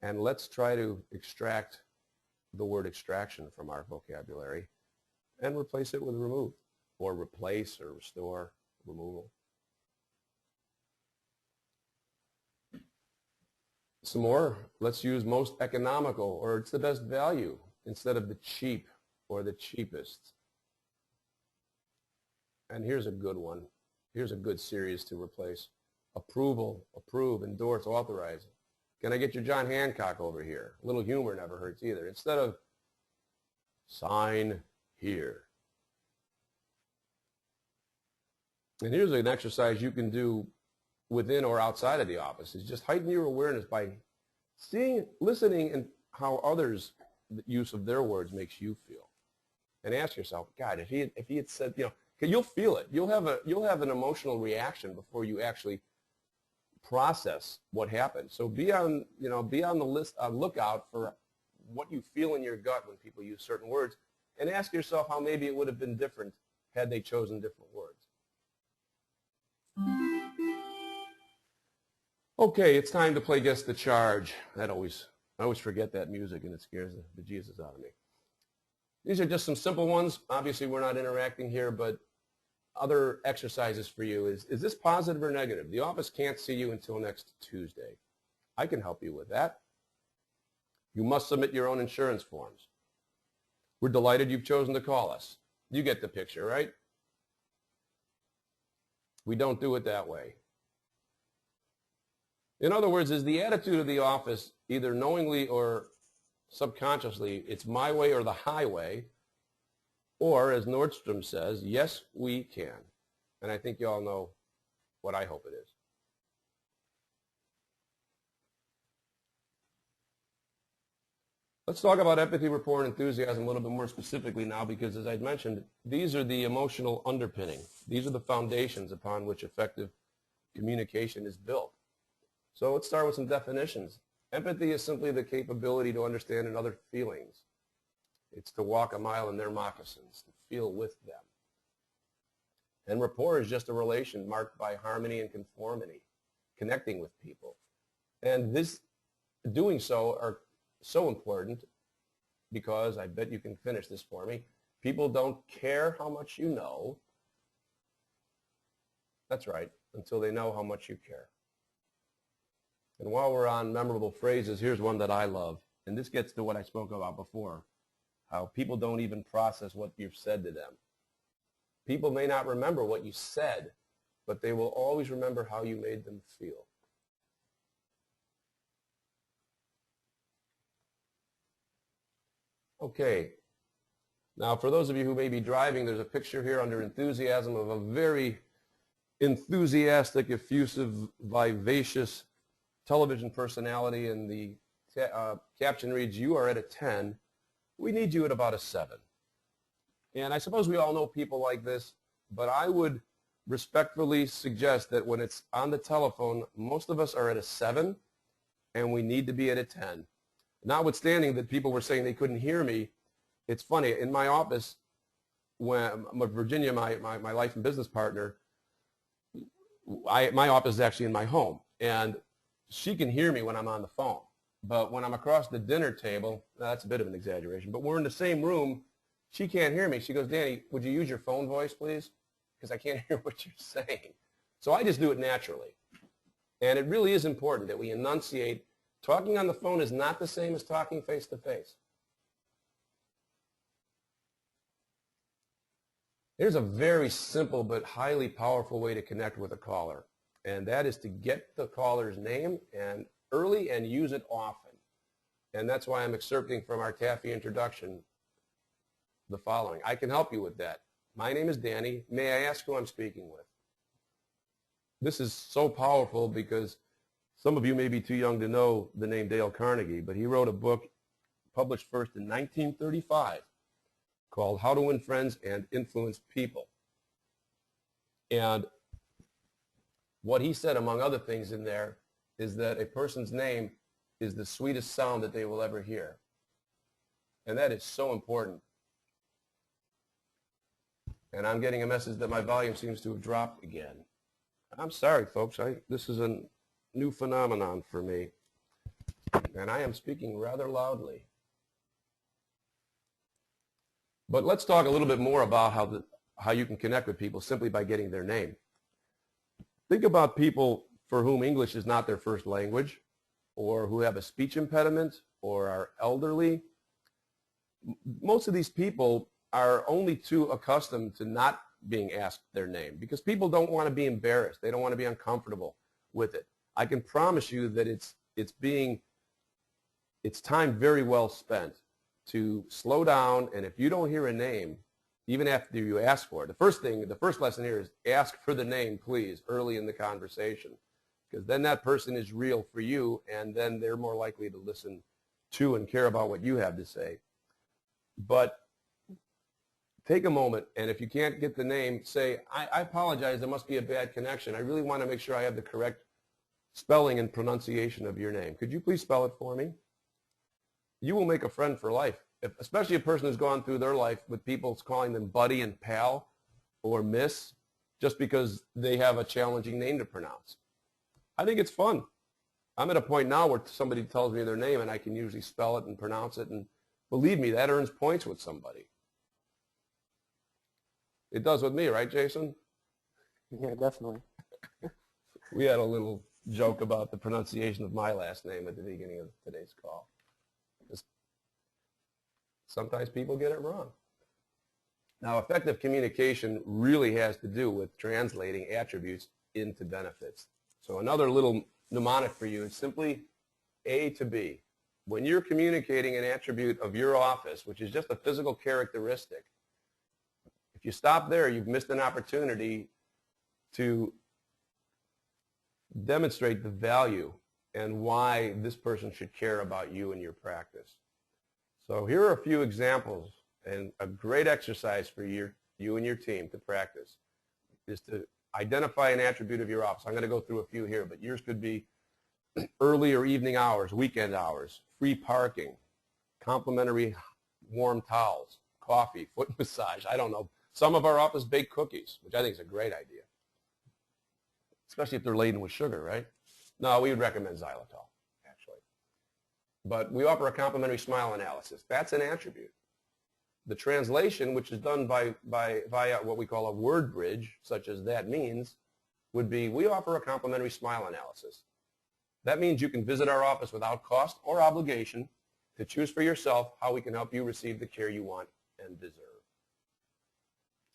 And let's try to extract the word extraction from our vocabulary and replace it with remove, or replace, or restore, removal. Some more, let's use most economical, or it's the best value, instead of the cheap or the cheapest. And here's a good one. Here's a good series to replace. Approval, approve, endorse, authorize. Can I get your John Hancock over here? A little humor never hurts either. Instead of sign here. And here's an exercise you can do within or outside of the office, is just heighten your awareness by seeing, listening, and how others' use of their words makes you feel. And ask yourself, God, if he had said, you'll feel it. You'll have an emotional reaction before you actually process what happened. So be on the lookout for what you feel in your gut when people use certain words, and ask yourself how maybe it would have been different had they chosen different words. Okay, it's time to play Guess the Charge. I always forget that music, and it scares the Jesus out of me. These are just some simple ones. Obviously, we're not interacting here, but other exercises for you is this positive or negative? The office can't see you until next Tuesday. I can help you with that. You must submit your own insurance forms. We're delighted you've chosen to call us. You get the picture, right? We don't do it that way. In other words, is the attitude of the office, either knowingly or subconsciously, it's my way or the highway, or as Nordstrom says, yes, we can. And I think you all know what I hope it is. Let's talk about empathy, rapport, and enthusiasm a little bit more specifically now, because as I mentioned, these are the emotional underpinning. These are the foundations upon which effective communication is built. So let's start with some definitions. Empathy is simply the capability to understand another's feelings. It's to walk a mile in their moccasins, to feel with them. And rapport is just a relation marked by harmony and conformity, connecting with people. And this, doing so are so important because, I bet you can finish this for me, people don't care how much you know. That's right, until they know how much you care. And while we're on memorable phrases, here's one that I love. And this gets to what I spoke about before, how people don't even process what you've said to them. People may not remember what you said, but they will always remember how you made them feel. Okay. Now, for those of you who may be driving, there's a picture here under enthusiasm of a very enthusiastic, effusive, vivacious television personality, and the caption reads, "You are at a 10. We need you at about a 7." And I suppose we all know people like this, but I would respectfully suggest that when it's on the telephone, most of us are at a 7, and we need to be at a 10. Notwithstanding that people were saying they couldn't hear me, it's funny, in my office, when Virginia, my life and business partner, my office is actually in my home, and she can hear me when I'm on the phone. But when I'm across the dinner table, that's a bit of an exaggeration, but we're in the same room, she can't hear me. She goes, "Danny, would you use your phone voice, please? Because I can't hear what you're saying." So I just do it naturally. And it really is important that we enunciate. Talking on the phone is not the same as talking face to face. There's a very simple but highly powerful way to connect with a caller, and that is to get the caller's name and early and use it often. And that's why I'm excerpting from our Taffy introduction the following. I can help you with that. My name is Danny. May I ask who I'm speaking with? This is so powerful because some of you may be too young to know the name Dale Carnegie, but he wrote a book published first in 1935 called How to Win Friends and Influence People. And what he said, among other things in there, is that a person's name is the sweetest sound that they will ever hear. And that is so important. And I'm getting a message that my volume seems to have dropped again. I'm sorry, folks. This is a new phenomenon for me. And I am speaking rather loudly. But let's talk a little bit more about how you can connect with people simply by getting their name. Think about people for whom English is not their first language, or who have a speech impediment, or are elderly. Most of these people are only too accustomed to not being asked their name because people don't want to be embarrassed. They don't want to be uncomfortable with it. I can promise you that it's time very well spent to slow down, and if you don't hear a name, even after you ask for it, the first lesson here is ask for the name, please, early in the conversation, because then that person is real for you, and then they're more likely to listen to and care about what you have to say. But take a moment, and if you can't get the name, say, I apologize, there must be a bad connection. I really want to make sure I have the correct spelling and pronunciation of your name. Could you please spell it for me? You will make a friend for life, especially a person who's gone through their life with people calling them buddy and pal or miss just because they have a challenging name to pronounce. I think it's fun. I'm at a point now where somebody tells me their name and I can usually spell it and pronounce it, and believe me, that earns points with somebody. It does with me, right, Jason? Yeah, definitely. We had a little joke about the pronunciation of my last name at the beginning of today's call. Sometimes people get it wrong. Now, effective communication really has to do with translating attributes into benefits. So another little mnemonic for you is simply A to B. When you're communicating an attribute of your office, which is just a physical characteristic, if you stop there, you've missed an opportunity to demonstrate the value and why this person should care about you and your practice. So here are a few examples and a great exercise for you and your team to practice is to identify an attribute of your office. I'm going to go through a few here, but yours could be early or evening hours, weekend hours, free parking, complimentary warm towels, coffee, foot massage. I don't know. Some of our office bake cookies, which I think is a great idea, especially if they're laden with sugar, right? No, we would recommend xylitol, actually. But we offer a complimentary smile analysis. That's an attribute. The translation, which is done via what we call a word bridge, such as that means, would be we offer a complimentary smile analysis. That means you can visit our office without cost or obligation to choose for yourself how we can help you receive the care you want and deserve.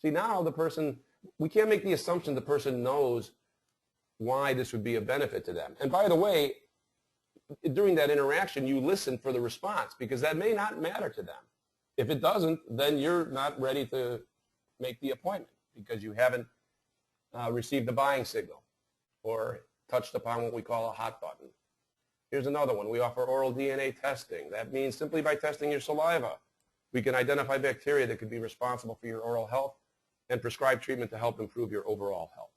See, now the person, we can't make the assumption the person knows why this would be a benefit to them. And by the way, during that interaction, you listen for the response because that may not matter to them. If it doesn't, then you're not ready to make the appointment because you haven't received the buying signal or touched upon what we call a hot button. Here's another one. We offer oral DNA testing. That means simply by testing your saliva, we can identify bacteria that could be responsible for your oral health and prescribe treatment to help improve your overall health.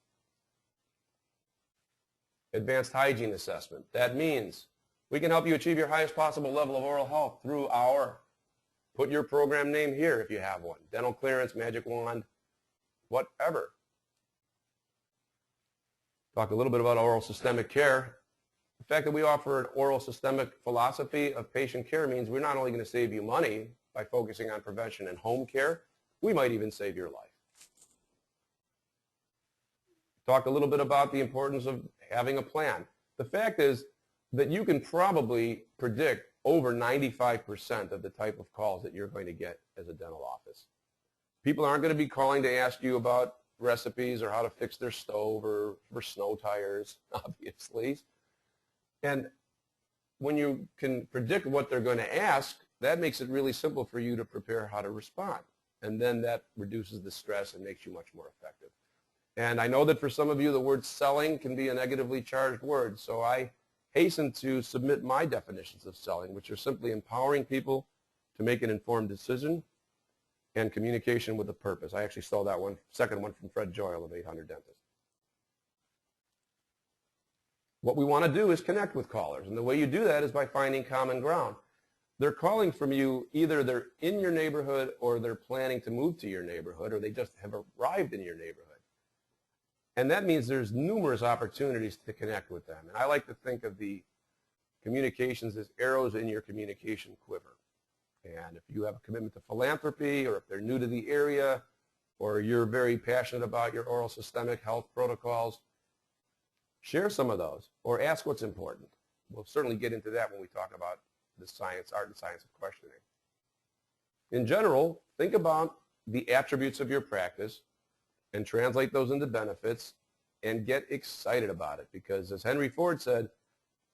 Advanced hygiene assessment. That means we can help you achieve your highest possible level of oral health through our, put your program name here if you have one, dental clearance, magic wand, whatever. Talk a little bit about oral systemic care. The fact that we offer an oral systemic philosophy of patient care means we're not only going to save you money by focusing on prevention and home care, we might even save your life. Talk a little bit about the importance of having a plan. The fact is that you can probably predict over 95% of the type of calls that you're going to get as a dental office. People aren't going to be calling to ask you about recipes or how to fix their stove or for snow tires, obviously. And when you can predict what they're going to ask, that makes it really simple for you to prepare how to respond. And then that reduces the stress and makes you much more effective. And I know that for some of you, the word selling can be a negatively charged word. So I hasten to submit my definitions of selling, which are simply empowering people to make an informed decision and communication with a purpose. I actually stole that one, second one from Fred Joyle of 800 Dentists. What we want to do is connect with callers. And the way you do that is by finding common ground. They're calling from you, either they're in your neighborhood or they're planning to move to your neighborhood or they just have arrived in your neighborhood. And that means there's numerous opportunities to connect with them. And I like to think of the communications as arrows in your communication quiver. And if you have a commitment to philanthropy or if they're new to the area or you're very passionate about your oral systemic health protocols, share some of those or ask what's important. We'll certainly get into that when we talk about the science, art and science of questioning. In general, think about the attributes of your practice and translate those into benefits and get excited about it because as Henry Ford said,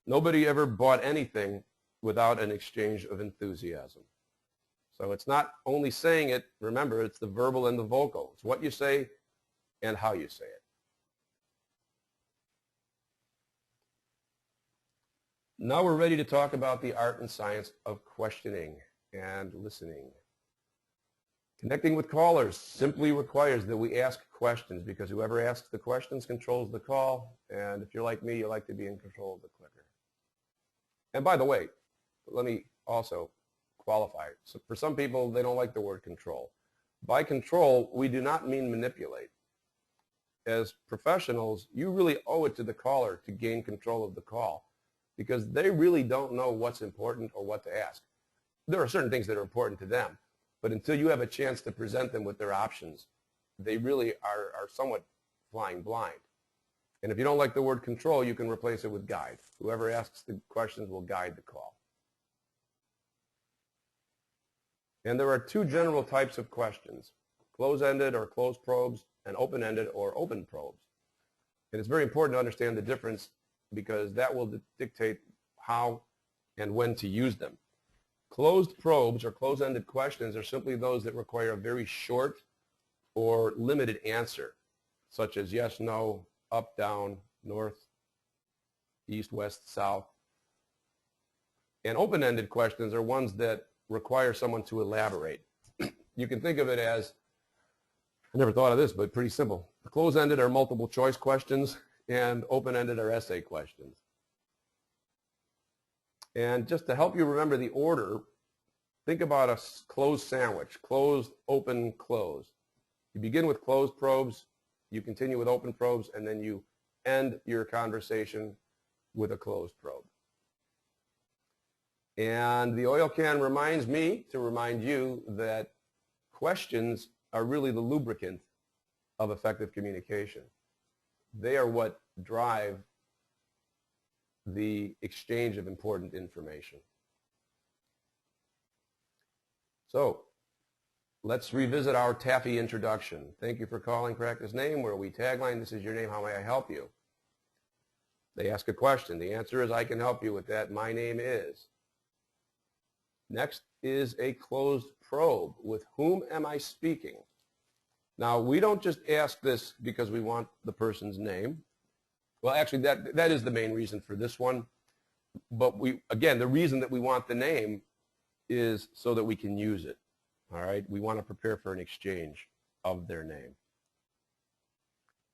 nobody ever bought anything without an exchange of enthusiasm. So it's not only saying it, remember, it's the verbal and the vocal. It's what you say and how you say it. Now we're ready to talk about the art and science of questioning and listening. Connecting with callers simply requires that we ask questions because whoever asks the questions controls the call. And if you're like me, you like to be in control of the clicker. And by the way, let me also qualify. So for some people, they don't like the word control. By control, we do not mean manipulate. As professionals, you really owe it to the caller to gain control of the call because they really don't know what's important or what to ask. There are certain things that are important to them, but until you have a chance to present them with their options, they really are somewhat flying blind. And if you don't like the word control, you can replace it with guide. Whoever asks the questions will guide the call. And there are two general types of questions, close-ended or closed probes and open-ended or open probes. And it's very important to understand the difference because that will dictate how and when to use them. Closed probes or closed-ended questions are simply those that require a very short or limited answer, such as yes, no, up, down, north, east, west, south. And open-ended questions are ones that require someone to elaborate. You can think of it as, I never thought of this, but pretty simple. Closed-ended are multiple choice questions and open-ended are essay questions. And just to help you remember the order, think about a closed sandwich, closed, open, closed. You begin with closed probes, you continue with open probes, and then you end your conversation with a closed probe. And the oil can reminds me to remind you that questions are really the lubricant of effective communication. They are what drive the exchange of important information. So let's revisit our taffy introduction. Thank you for calling Practice Name, where we tagline, this is your name, how may I help you? They ask a question. The answer is, I can help you with that. My name is. Next is a closed probe. With whom am I speaking? Now, we don't just ask this because we want the person's name. Well, actually, that is the main reason for this one. But again, the reason that we want the name is so that we can use it. All right? We want to prepare for an exchange of their name.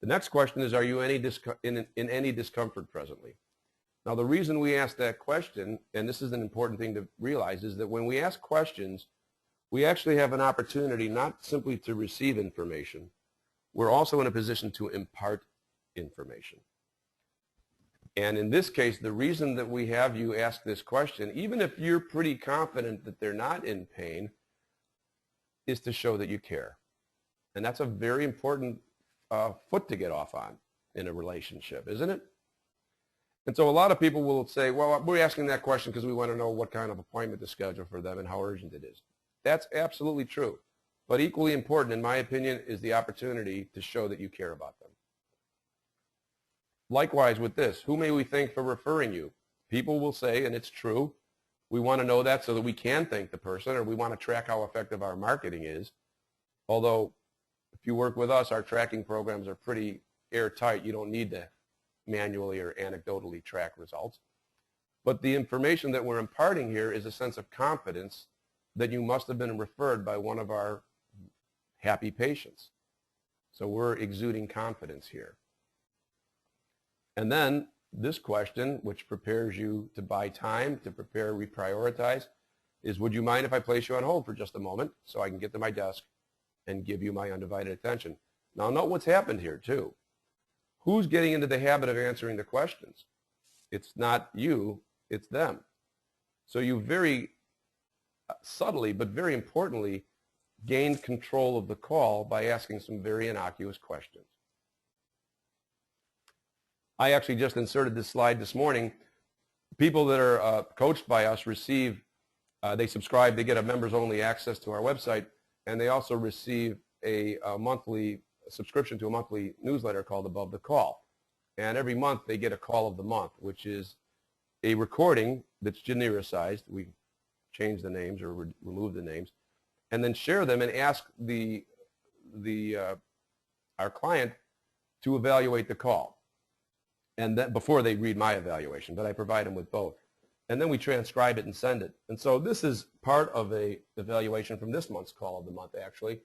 The next question is, are you in any discomfort presently? Now, the reason we ask that question, and this is an important thing to realize, is that when we ask questions, we actually have an opportunity not simply to receive information, we're also in a position to impart information. And in this case, the reason that we have you ask this question, even if you're pretty confident that they're not in pain, is to show that you care. And that's a very important foot to get off on in a relationship, isn't it? And so a lot of people will say, well, we're asking that question because we want to know what kind of appointment to schedule for them and how urgent it is. That's absolutely true. But equally important, in my opinion, is the opportunity to show that you care about them. Likewise with this, who may we thank for referring you? People will say, and it's true, we want to know that so that we can thank the person, or we want to track how effective our marketing is. Although, if you work with us, our tracking programs are pretty airtight. You don't need to manually or anecdotally track results. But the information that we're imparting here is a sense of confidence that you must have been referred by one of our happy patients. So we're exuding confidence here. And then this question, which prepares you to buy time, to prepare, reprioritize, is would you mind if I place you on hold for just a moment so I can get to my desk and give you my undivided attention? Now note what's happened here too. Who's getting into the habit of answering the questions? It's not you, it's them. So you very subtly, but very importantly, gained control of the call by asking some very innocuous questions. I actually just inserted this slide this morning. People that are coached by us receive, they subscribe, they get a members-only access to our website, and they also receive a monthly subscription to a monthly newsletter called Above the Call. And every month they get a call of the month, which is a recording that's genericized. We change the names or remove the names, and then share them and ask our client to evaluate the call. And then before they read my evaluation, but I provide them with both. And then we transcribe it and send it. And so this is part of a evaluation from this month's call of the month, actually.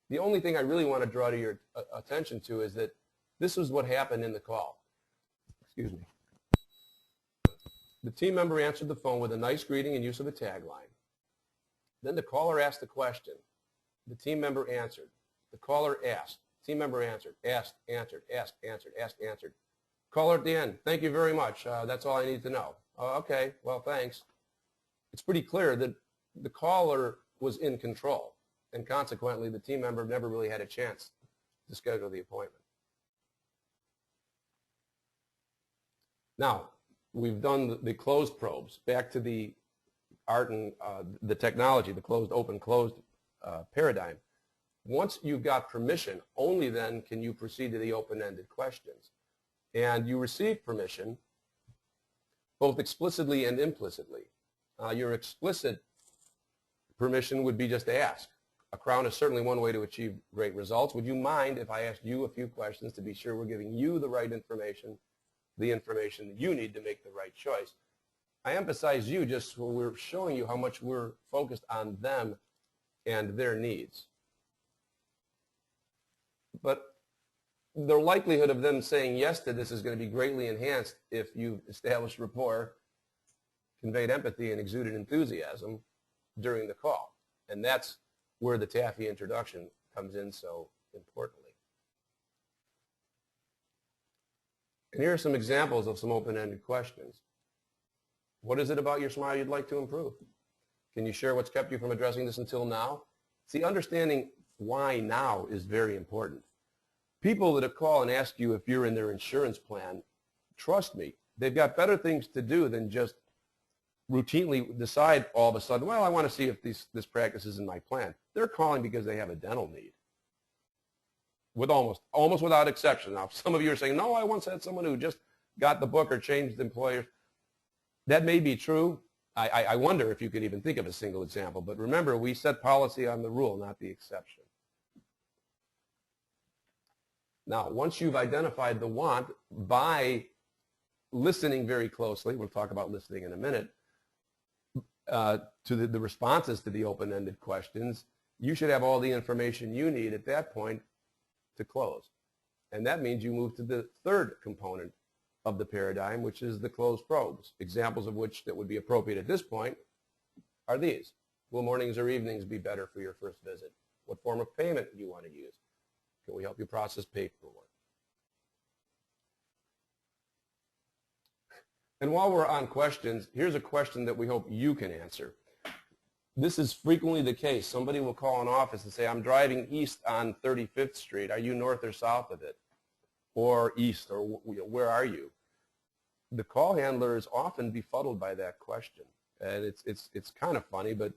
The only thing I really want to draw to your attention to is that this is what happened in the call. Excuse me. The team member answered the phone with a nice greeting and use of a tagline. Then the caller asked the question. The team member answered. The caller asked. Team member answered. Asked, answered, asked, answered, asked, answered. Caller at the end, thank you very much. That's all I need to know. Okay, well, thanks. It's pretty clear that the caller was in control, and consequently, the team member never really had a chance to schedule the appointment. Now, we've done the closed probes. Back to the art and the technology, the closed, open, closed paradigm. Once you've got permission, only then can you proceed to the open-ended questions. And you receive permission both explicitly and implicitly. Your explicit permission would be just to ask. A crown is certainly one way to achieve great results. Would you mind if I asked you a few questions to be sure we're giving you the right information, the information that you need to make the right choice? I emphasize you just so we're showing you how much we're focused on them and their needs. But the likelihood of them saying yes to this is going to be greatly enhanced if you've established rapport, conveyed empathy, and exuded enthusiasm during the call. And that's where the taffy introduction comes in so importantly. And here are some examples of some open-ended questions. What is it about your smile you'd like to improve? Can you share what's kept you from addressing this until now? See, understanding why now is very important. People that call and ask you if you're in their insurance plan, trust me, they've got better things to do than just routinely decide all of a sudden, well, I want to see if this practice is in my plan. They're calling because they have a dental need. With almost without exception. Now, some of you are saying, no, I once had someone who just got the book or changed employers. That may be true, I wonder if you could even think of a single example. But remember, we set policy on the rule, not the exception. Now, once you've identified the want by listening very closely, we'll talk about listening in a minute, to the responses to the open-ended questions, you should have all the information you need at that point to close. And that means you move to the third component of the paradigm, which is the closed probes. Examples of which that would be appropriate at this point are these. Will mornings or evenings be better for your first visit? What form of payment do you want to use? Can we help you process paperwork? And while we're on questions, here's a question that we hope you can answer. This is frequently the case. Somebody will call an office and say, I'm driving east on 35th Street. Are you north or south of it? Or east, or where are you? The call handler is often befuddled by that question. And it's kind of funny, but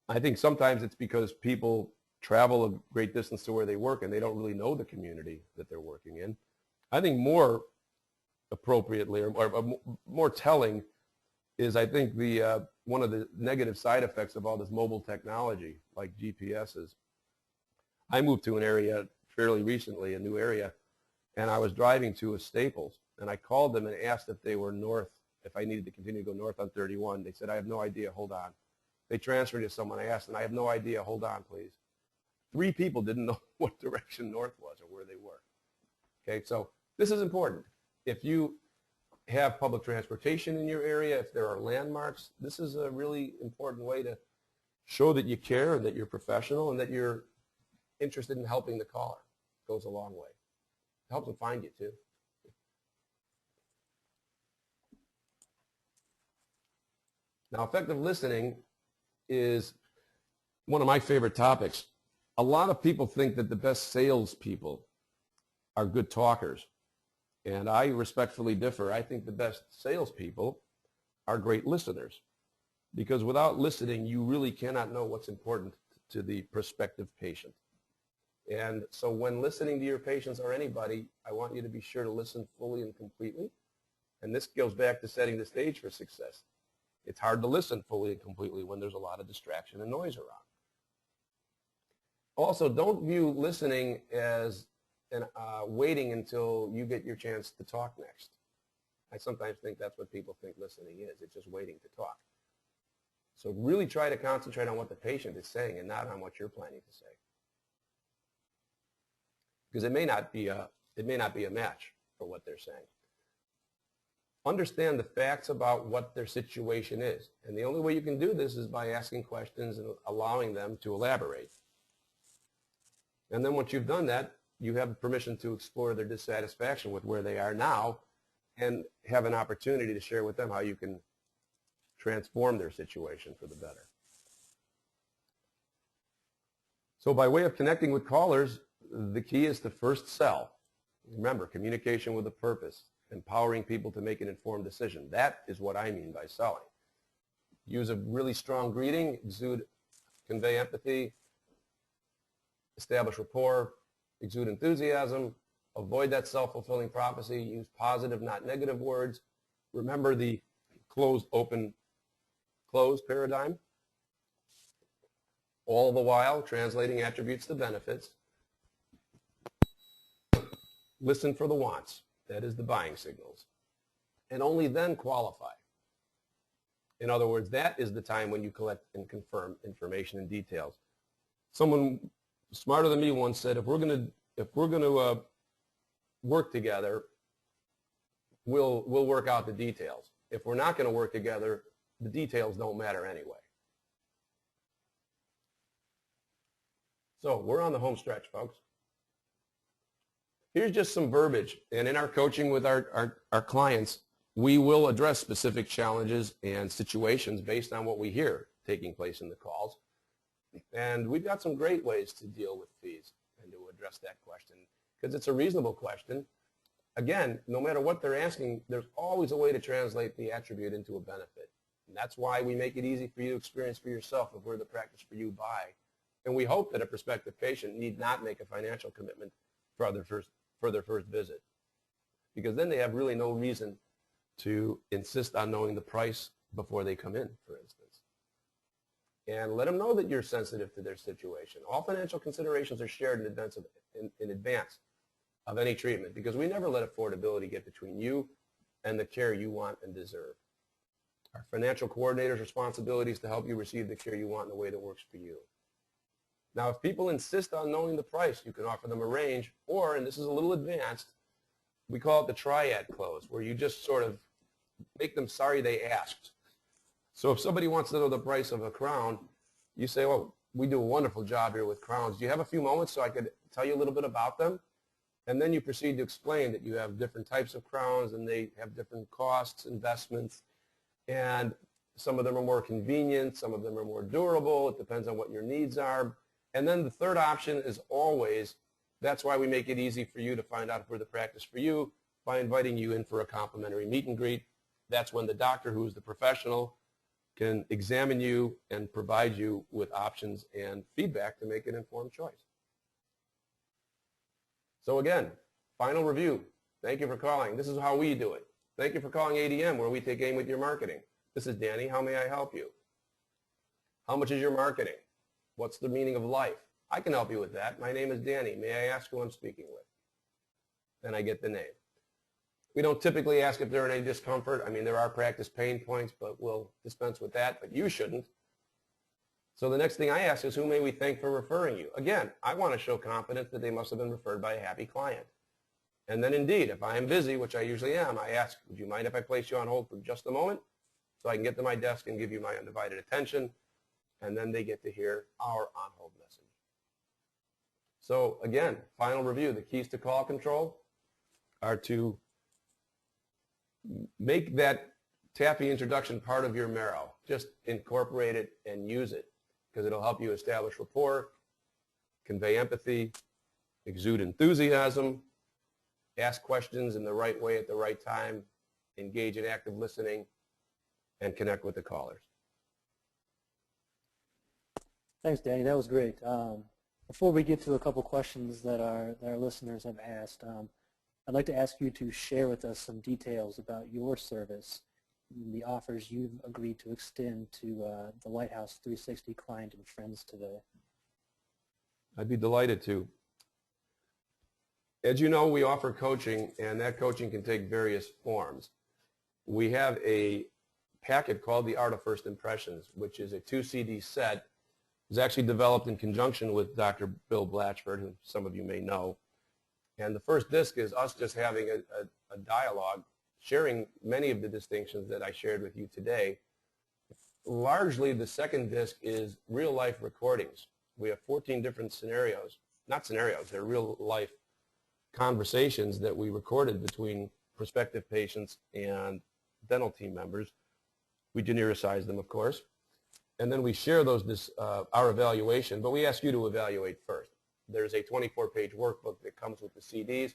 I think sometimes it's because people travel a great distance to where they work and they don't really know the community that they're working in. I think more appropriately or more telling is I think the one of the negative side effects of all this mobile technology like GPSs. I moved to an area fairly recently, a new area, and I was driving to a Staples and I called them and asked if they were north, if I needed to continue to go north on 31. They said, I have no idea, hold on. They transferred to someone. I asked them, I have no idea, hold on please. 3 people didn't know what direction north was or where they were. Okay, so this is important. If you have public transportation in your area, if there are landmarks, this is a really important way to show that you care and that you're professional and that you're interested in helping the caller. It goes a long way. It helps them find you too. Now, effective listening is one of my favorite topics. A lot of people think that the best salespeople are good talkers. And I respectfully differ. I think the best salespeople are great listeners. Because without listening, you really cannot know what's important to the prospective patient. And so when listening to your patients or anybody, I want you to be sure to listen fully and completely. And this goes back to setting the stage for success. It's hard to listen fully and completely when there's a lot of distraction and noise around. Also, don't view listening as waiting until you get your chance to talk next. I sometimes think that's what people think listening is. It's just waiting to talk. So really try to concentrate on what the patient is saying and not on what you're planning to say. Because it may not be a match for what they're saying. Understand the facts about what their situation is. And the only way you can do this is by asking questions and allowing them to elaborate. And then once you've done that, you have permission to explore their dissatisfaction with where they are now and have an opportunity to share with them how you can transform their situation for the better. So by way of connecting with callers, the key is to first sell. Remember, communication with a purpose, empowering people to make an informed decision. That is what I mean by selling. Use a really strong greeting, convey empathy, establish rapport, exude enthusiasm, avoid that self-fulfilling prophecy, use positive, not negative words. Remember the closed, open, closed paradigm. All the while translating attributes to benefits. Listen for the wants. That is the buying signals. And only then qualify. In other words, that is the time when you collect and confirm information and details. Someone smarter than me once said, if we're going to work together, we'll work out the details. If we're not going to work together, the details don't matter anyway. So we're on the home stretch, folks. Here's just some verbiage. And in our coaching with our clients, we will address specific challenges and situations based on what we hear taking place in the calls. And we've got some great ways to deal with fees and to address that question because it's a reasonable question. Again, no matter what they're asking, there's always a way to translate the attribute into a benefit. And that's why we make it easy for you to experience for yourself if we're the practice for you by. And we hope that a prospective patient need not make a financial commitment for their first visit, because then they have really no reason to insist on knowing the price before they come in, for instance. And let them know that you're sensitive to their situation. All financial considerations are shared in advance of any treatment, because we never let affordability get between you and the care you want and deserve. Our financial coordinator's responsibility is to help you receive the care you want in a way that works for you. Now, if people insist on knowing the price, you can offer them a range, or, and this is a little advanced, we call it the triad close, where you just sort of make them sorry they asked. So if somebody wants to know the price of a crown, you say, well, we do a wonderful job here with crowns. Do you have a few moments so I could tell you a little bit about them? And then you proceed to explain that you have different types of crowns and they have different costs, investments, and some of them are more convenient, some of them are more durable. It depends on what your needs are. And then the third option is always, that's why we make it easy for you to find out if we're the practice for you by inviting you in for a complimentary meet and greet. That's when the doctor, who's the professional, can examine you and provide you with options and feedback to make an informed choice. So again, final review. Thank you for calling. This is how we do it. Thank you for calling ADM, where we take aim with your marketing. This is Danny. How may I help you? How much is your marketing? What's the meaning of life? I can help you with that. My name is Danny. May I ask who I'm speaking with? Then I get the name. We don't typically ask if they're in any discomfort. I mean, there are practice pain points, but we'll dispense with that, but you shouldn't. So the next thing I ask is, who may we thank for referring you? Again, I want to show confidence that they must have been referred by a happy client. And then indeed, if I am busy, which I usually am, I ask, would you mind if I place you on hold for just a moment so I can get to my desk and give you my undivided attention? And then they get to hear our on-hold message. So again, final review. The keys to call control are to make that taffy introduction part of your marrow. Just incorporate it and use it, because it'll help you establish rapport, convey empathy, exude enthusiasm, ask questions in the right way at the right time, engage in active listening, and connect with the callers. Thanks, Danny. That was great. Before we get to a couple questions that our listeners have asked, I'd like to ask you to share with us some details about your service and the offers you've agreed to extend to the Lighthouse 360 client and friends today. I'd be delighted to. As you know, we offer coaching, and that coaching can take various forms. We have a packet called The Art of First Impressions, which is a 2-CD set. It was actually developed in conjunction with Dr. Bill Blatchford, who some of you may know. And the first disc is us just having a dialogue, sharing many of the distinctions that I shared with you today. Largely, the second disc is real-life recordings. We have 14 different scenarios. Not scenarios, they're real-life conversations that we recorded between prospective patients and dental team members. We genericize them, of course. And then we share those, our evaluation, but we ask you to evaluate first. There's a 24-page workbook that comes with the CDs.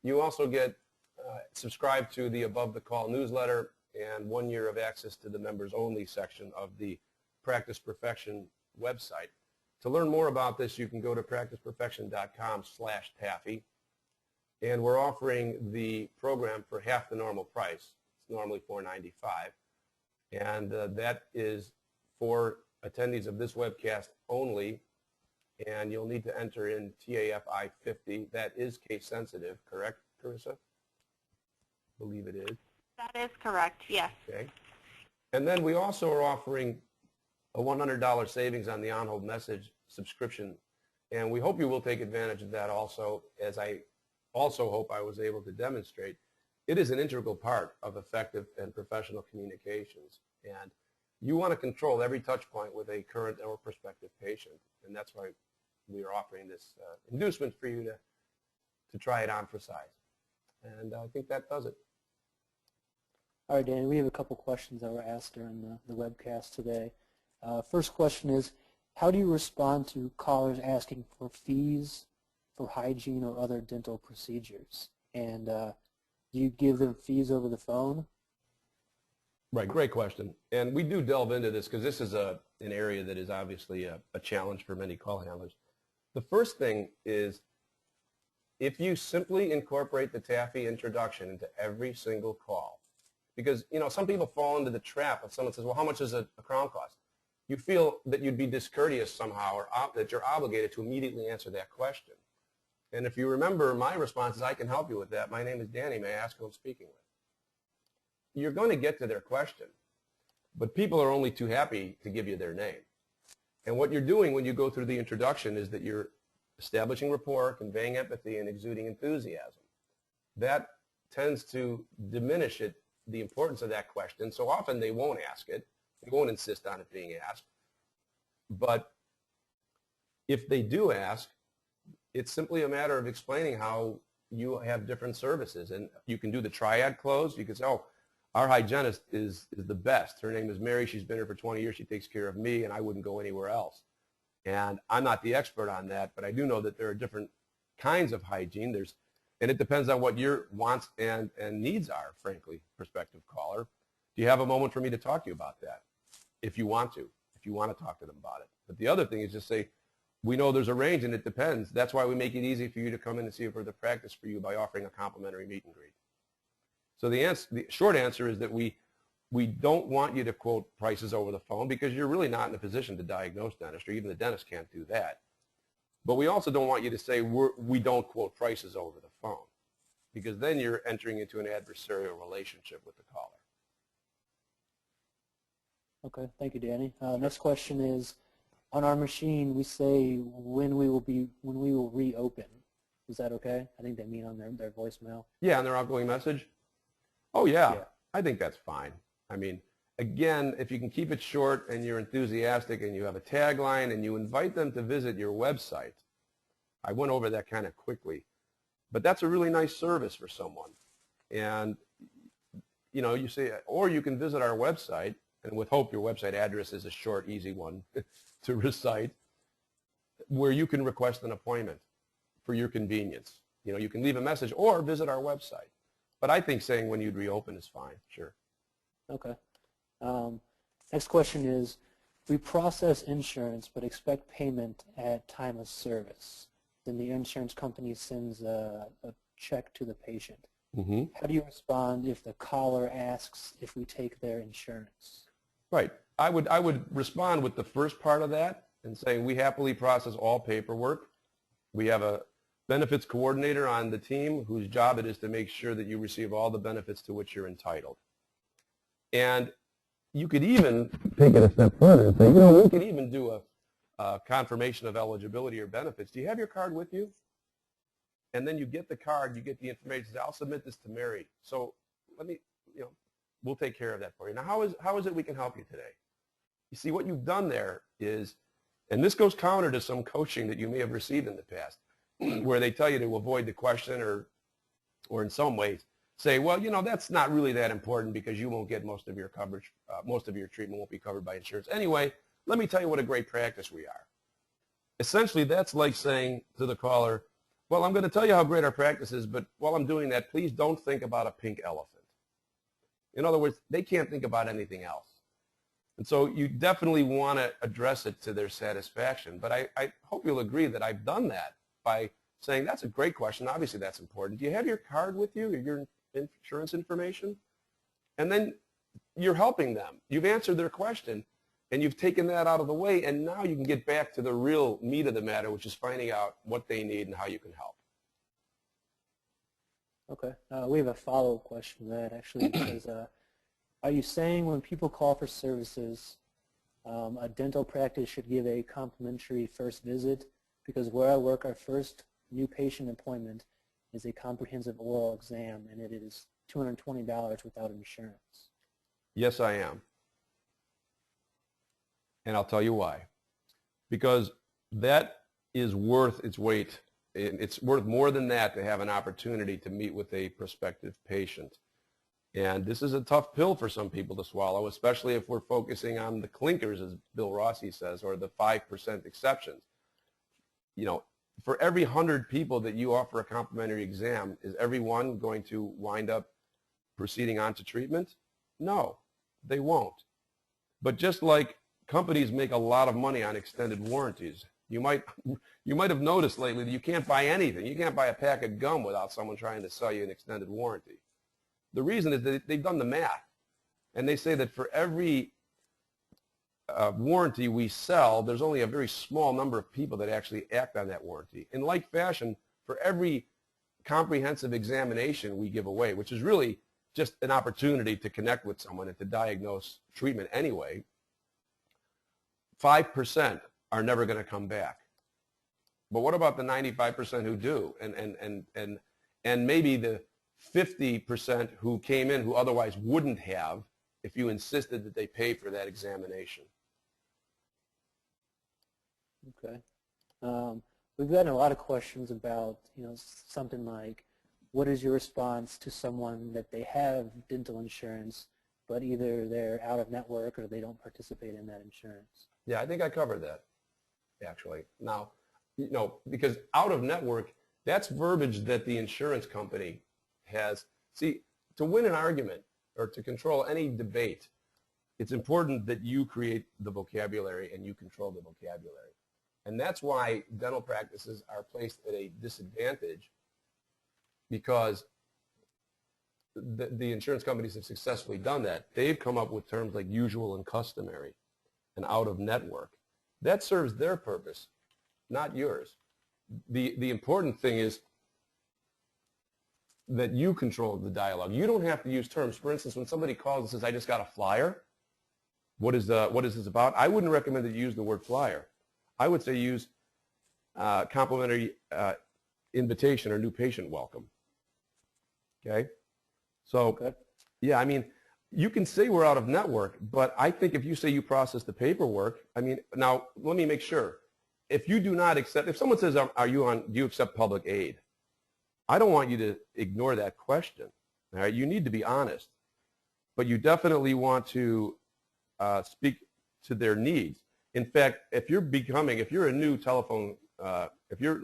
You also get subscribed to the Above the Call newsletter and 1 year of access to the members-only section of the Practice Perfection website. To learn more about this, you can go to practiceperfection.com/taffy. And we're offering the program for half the normal price. It's normally $4.95. And that is for attendees of this webcast only. And you'll need to enter in TAFI 50. That is case sensitive, correct, Carissa? I believe it is. That is correct, yes. Okay. And then we also are offering a $100 savings on the on-hold message subscription. And we hope you will take advantage of that also, as I also hope I was able to demonstrate. It is an integral part of effective and professional communications. And you want to control every touch point with a current or prospective patient. And that's why we are offering this inducement for you to try it on for size. And I think that does it. All right, Danny, we have a couple questions that were asked during the webcast today. First question is, how do you respond to callers asking for fees for hygiene or other dental procedures? And do you give them fees over the phone? Right, great question. And we do delve into this because this is an area that is obviously a challenge for many call handlers. The first thing is, if you simply incorporate the taffy introduction into every single call, Because, you know, some people fall into the trap of someone says, well, how much does a crown cost? You feel that you'd be discourteous somehow, or that you're obligated to immediately answer that question. And if you remember, my response is, I can help you with that. My name is Danny. May I ask who I'm speaking with? You're going to get to their question, but people are only too happy to give you their name. And what you're doing when you go through the introduction is that you're establishing rapport, conveying empathy, and exuding enthusiasm. That tends to diminish the importance of that question. So often they won't ask it. They won't insist on it being asked. But if they do ask, it's simply a matter of explaining how you have different services. And you can do the triad close. You can say, oh, our hygienist is the best. Her name is Mary. She's been here for 20 years. She takes care of me, and I wouldn't go anywhere else. And I'm not the expert on that, but I do know that there are different kinds of hygiene. And it depends on what your wants and needs are, frankly, prospective caller. Do you have a moment for me to talk to you about that? If you want to talk to them about it. But the other thing is just say, we know there's a range and it depends. That's why we make it easy for you to come in and see if we're the practice for you by offering a complimentary meet and greet. So the short answer is that we don't want you to quote prices over the phone because you're really not in a position to diagnose dentistry. Even the dentist can't do that. But we also don't want you to say we don't quote prices over the phone, because then you're entering into an adversarial relationship with the caller. Okay, thank you, Danny. Next question is, on our machine, we say when we will reopen. Is that okay? I think they mean on their voicemail. Yeah, on their outgoing message. Oh yeah, I think that's fine. I mean, again, if you can keep it short and you're enthusiastic and you have a tagline and you invite them to visit your website. I went over that kind of quickly, but that's a really nice service for someone. And you know, you say, or you can visit our website, and with hope your website address is a short, easy one to recite, where you can request an appointment for your convenience. You know, you can leave a message or visit our website. But I think saying when you'd reopen is fine, sure. Okay. Next question is, we process insurance but expect payment at time of service. Then the insurance company sends a check to the patient. Mm-hmm. How do you respond if the caller asks if we take their insurance? Right. I would respond with the first part of that and saying we happily process all paperwork. We have a benefits coordinator on the team whose job it is to make sure that you receive all the benefits to which you're entitled. And you could even take it a step further and say, you know, we could even do a confirmation of eligibility or benefits. Do you have your card with you? And then you get the card, you get the information. Say, I'll submit this to Mary. So let me, you know, we'll take care of that for you. Now, how is it we can help you today? You see, what you've done there is, and this goes counter to some coaching that you may have received in the past, where they tell you to avoid the question or in some ways say, well, you know, that's not really that important because you won't get most of your coverage, most of your treatment won't be covered by insurance. Anyway, let me tell you what a great practice we are. Essentially, that's like saying to the caller, well, I'm going to tell you how great our practice is, but while I'm doing that, please don't think about a pink elephant. In other words, they can't think about anything else. And so you definitely want to address it to their satisfaction. But I hope you'll agree that I've done that by saying, that's a great question. Obviously, that's important. Do you have your card with you, or your insurance information? And then you're helping them. You've answered their question, and you've taken that out of the way, and now you can get back to the real meat of the matter, which is finding out what they need and how you can help. Okay. We have a follow-up question to that, actually. It says, are you saying when people call for services, a dental practice should give a complimentary first visit? Because where I work, our first new patient appointment is a comprehensive oral exam, and it is $220 without insurance. Yes, I am. And I'll tell you why. Because that is worth its weight. It's worth more than that to have an opportunity to meet with a prospective patient. And this is a tough pill for some people to swallow, especially if we're focusing on the clinkers, as Bill Rossi says, or the 5% exceptions. You know, for every 100 people that you offer a complimentary exam, is everyone going to wind up proceeding on to treatment? No, they won't. But just like companies make a lot of money on extended warranties, you might have noticed lately that you can't buy anything. You can't buy a pack of gum without someone trying to sell you an extended warranty. The reason is that they've done the math. And they say that for every warranty we sell, there's only a very small number of people that actually act on that warranty. In like fashion, for every comprehensive examination we give away, which is really just an opportunity to connect with someone and to diagnose treatment anyway, 5% are never going to come back. But what about the 95% who do? And maybe the 50% who came in who otherwise wouldn't have if you insisted that they pay for that examination. Okay. We've gotten a lot of questions about, something like, what is your response to someone that they have dental insurance, but either they're out of network or they don't participate in that insurance? Yeah, I think I covered that, actually. Now, because out of network, that's verbiage that the insurance company has. See, to win an argument or to control any debate, it's important that you create the vocabulary and you control the vocabulary. And that's why dental practices are placed at a disadvantage, because the insurance companies have successfully done that. They've come up with terms like usual and customary and out of network. That serves their purpose, not yours. The important thing is that you control the dialogue. You don't have to use terms. For instance, when somebody calls and says, I just got a flyer, what is this about? I wouldn't recommend that you use the word flyer. I would say use complimentary invitation or new patient welcome. Okay? So, Okay. yeah, I mean, you can say we're out of network, but I think if you say you process the paperwork, now let me make sure. If you do not accept, if someone says, do you accept public aid? I don't want you to ignore that question. All right? You need to be honest, but you definitely want to speak to their needs. In fact, if you're a new telephone, if you're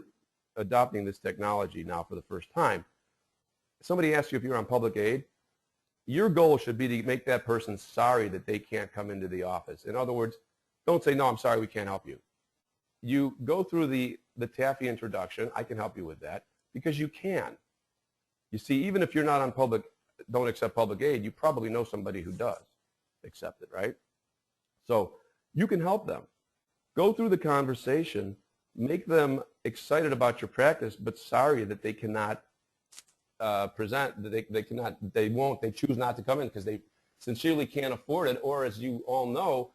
adopting this technology now for the first time, somebody asks you if you're on public aid, your goal should be to make that person sorry that they can't come into the office. In other words, don't say, no, I'm sorry, we can't help you. You go through the taffy introduction. I can help you with that, because you can. You see, even if you're not on don't accept public aid, you probably know somebody who does accept it, right? So you can help them. Go through the conversation, make them excited about your practice, but sorry that they cannot present, that they choose not to come in because they sincerely can't afford it, or as you all know,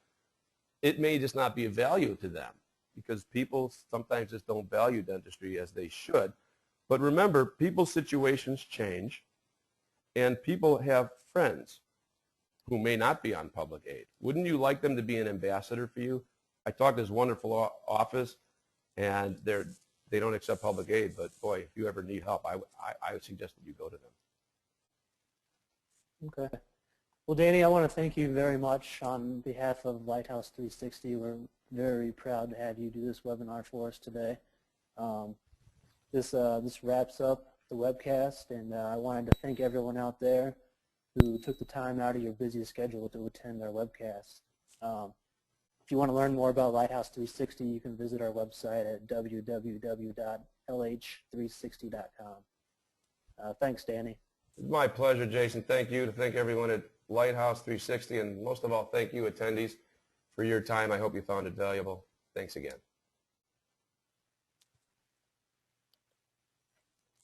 it may just not be of value to them, because people sometimes just don't value dentistry as they should. But remember, people's situations change, and people have friends who may not be on public aid. Wouldn't you like them to be an ambassador for you? I talked to this wonderful office, and they don't accept public aid, but boy, if you ever need help, I would suggest that you go to them. Okay. Well, Danny, I want to thank you very much on behalf of Lighthouse 360. We're very proud to have you do this webinar for us today. This wraps up the webcast, and I wanted to thank everyone out there who took the time out of your busy schedule to attend our webcast. If you want to learn more about Lighthouse 360, you can visit our website at www.lh360.com. Thanks, Danny. It's my pleasure, Jason. Thank you. To thank everyone at Lighthouse 360, and most of all, thank you, attendees, for your time. I hope you found it valuable. Thanks again.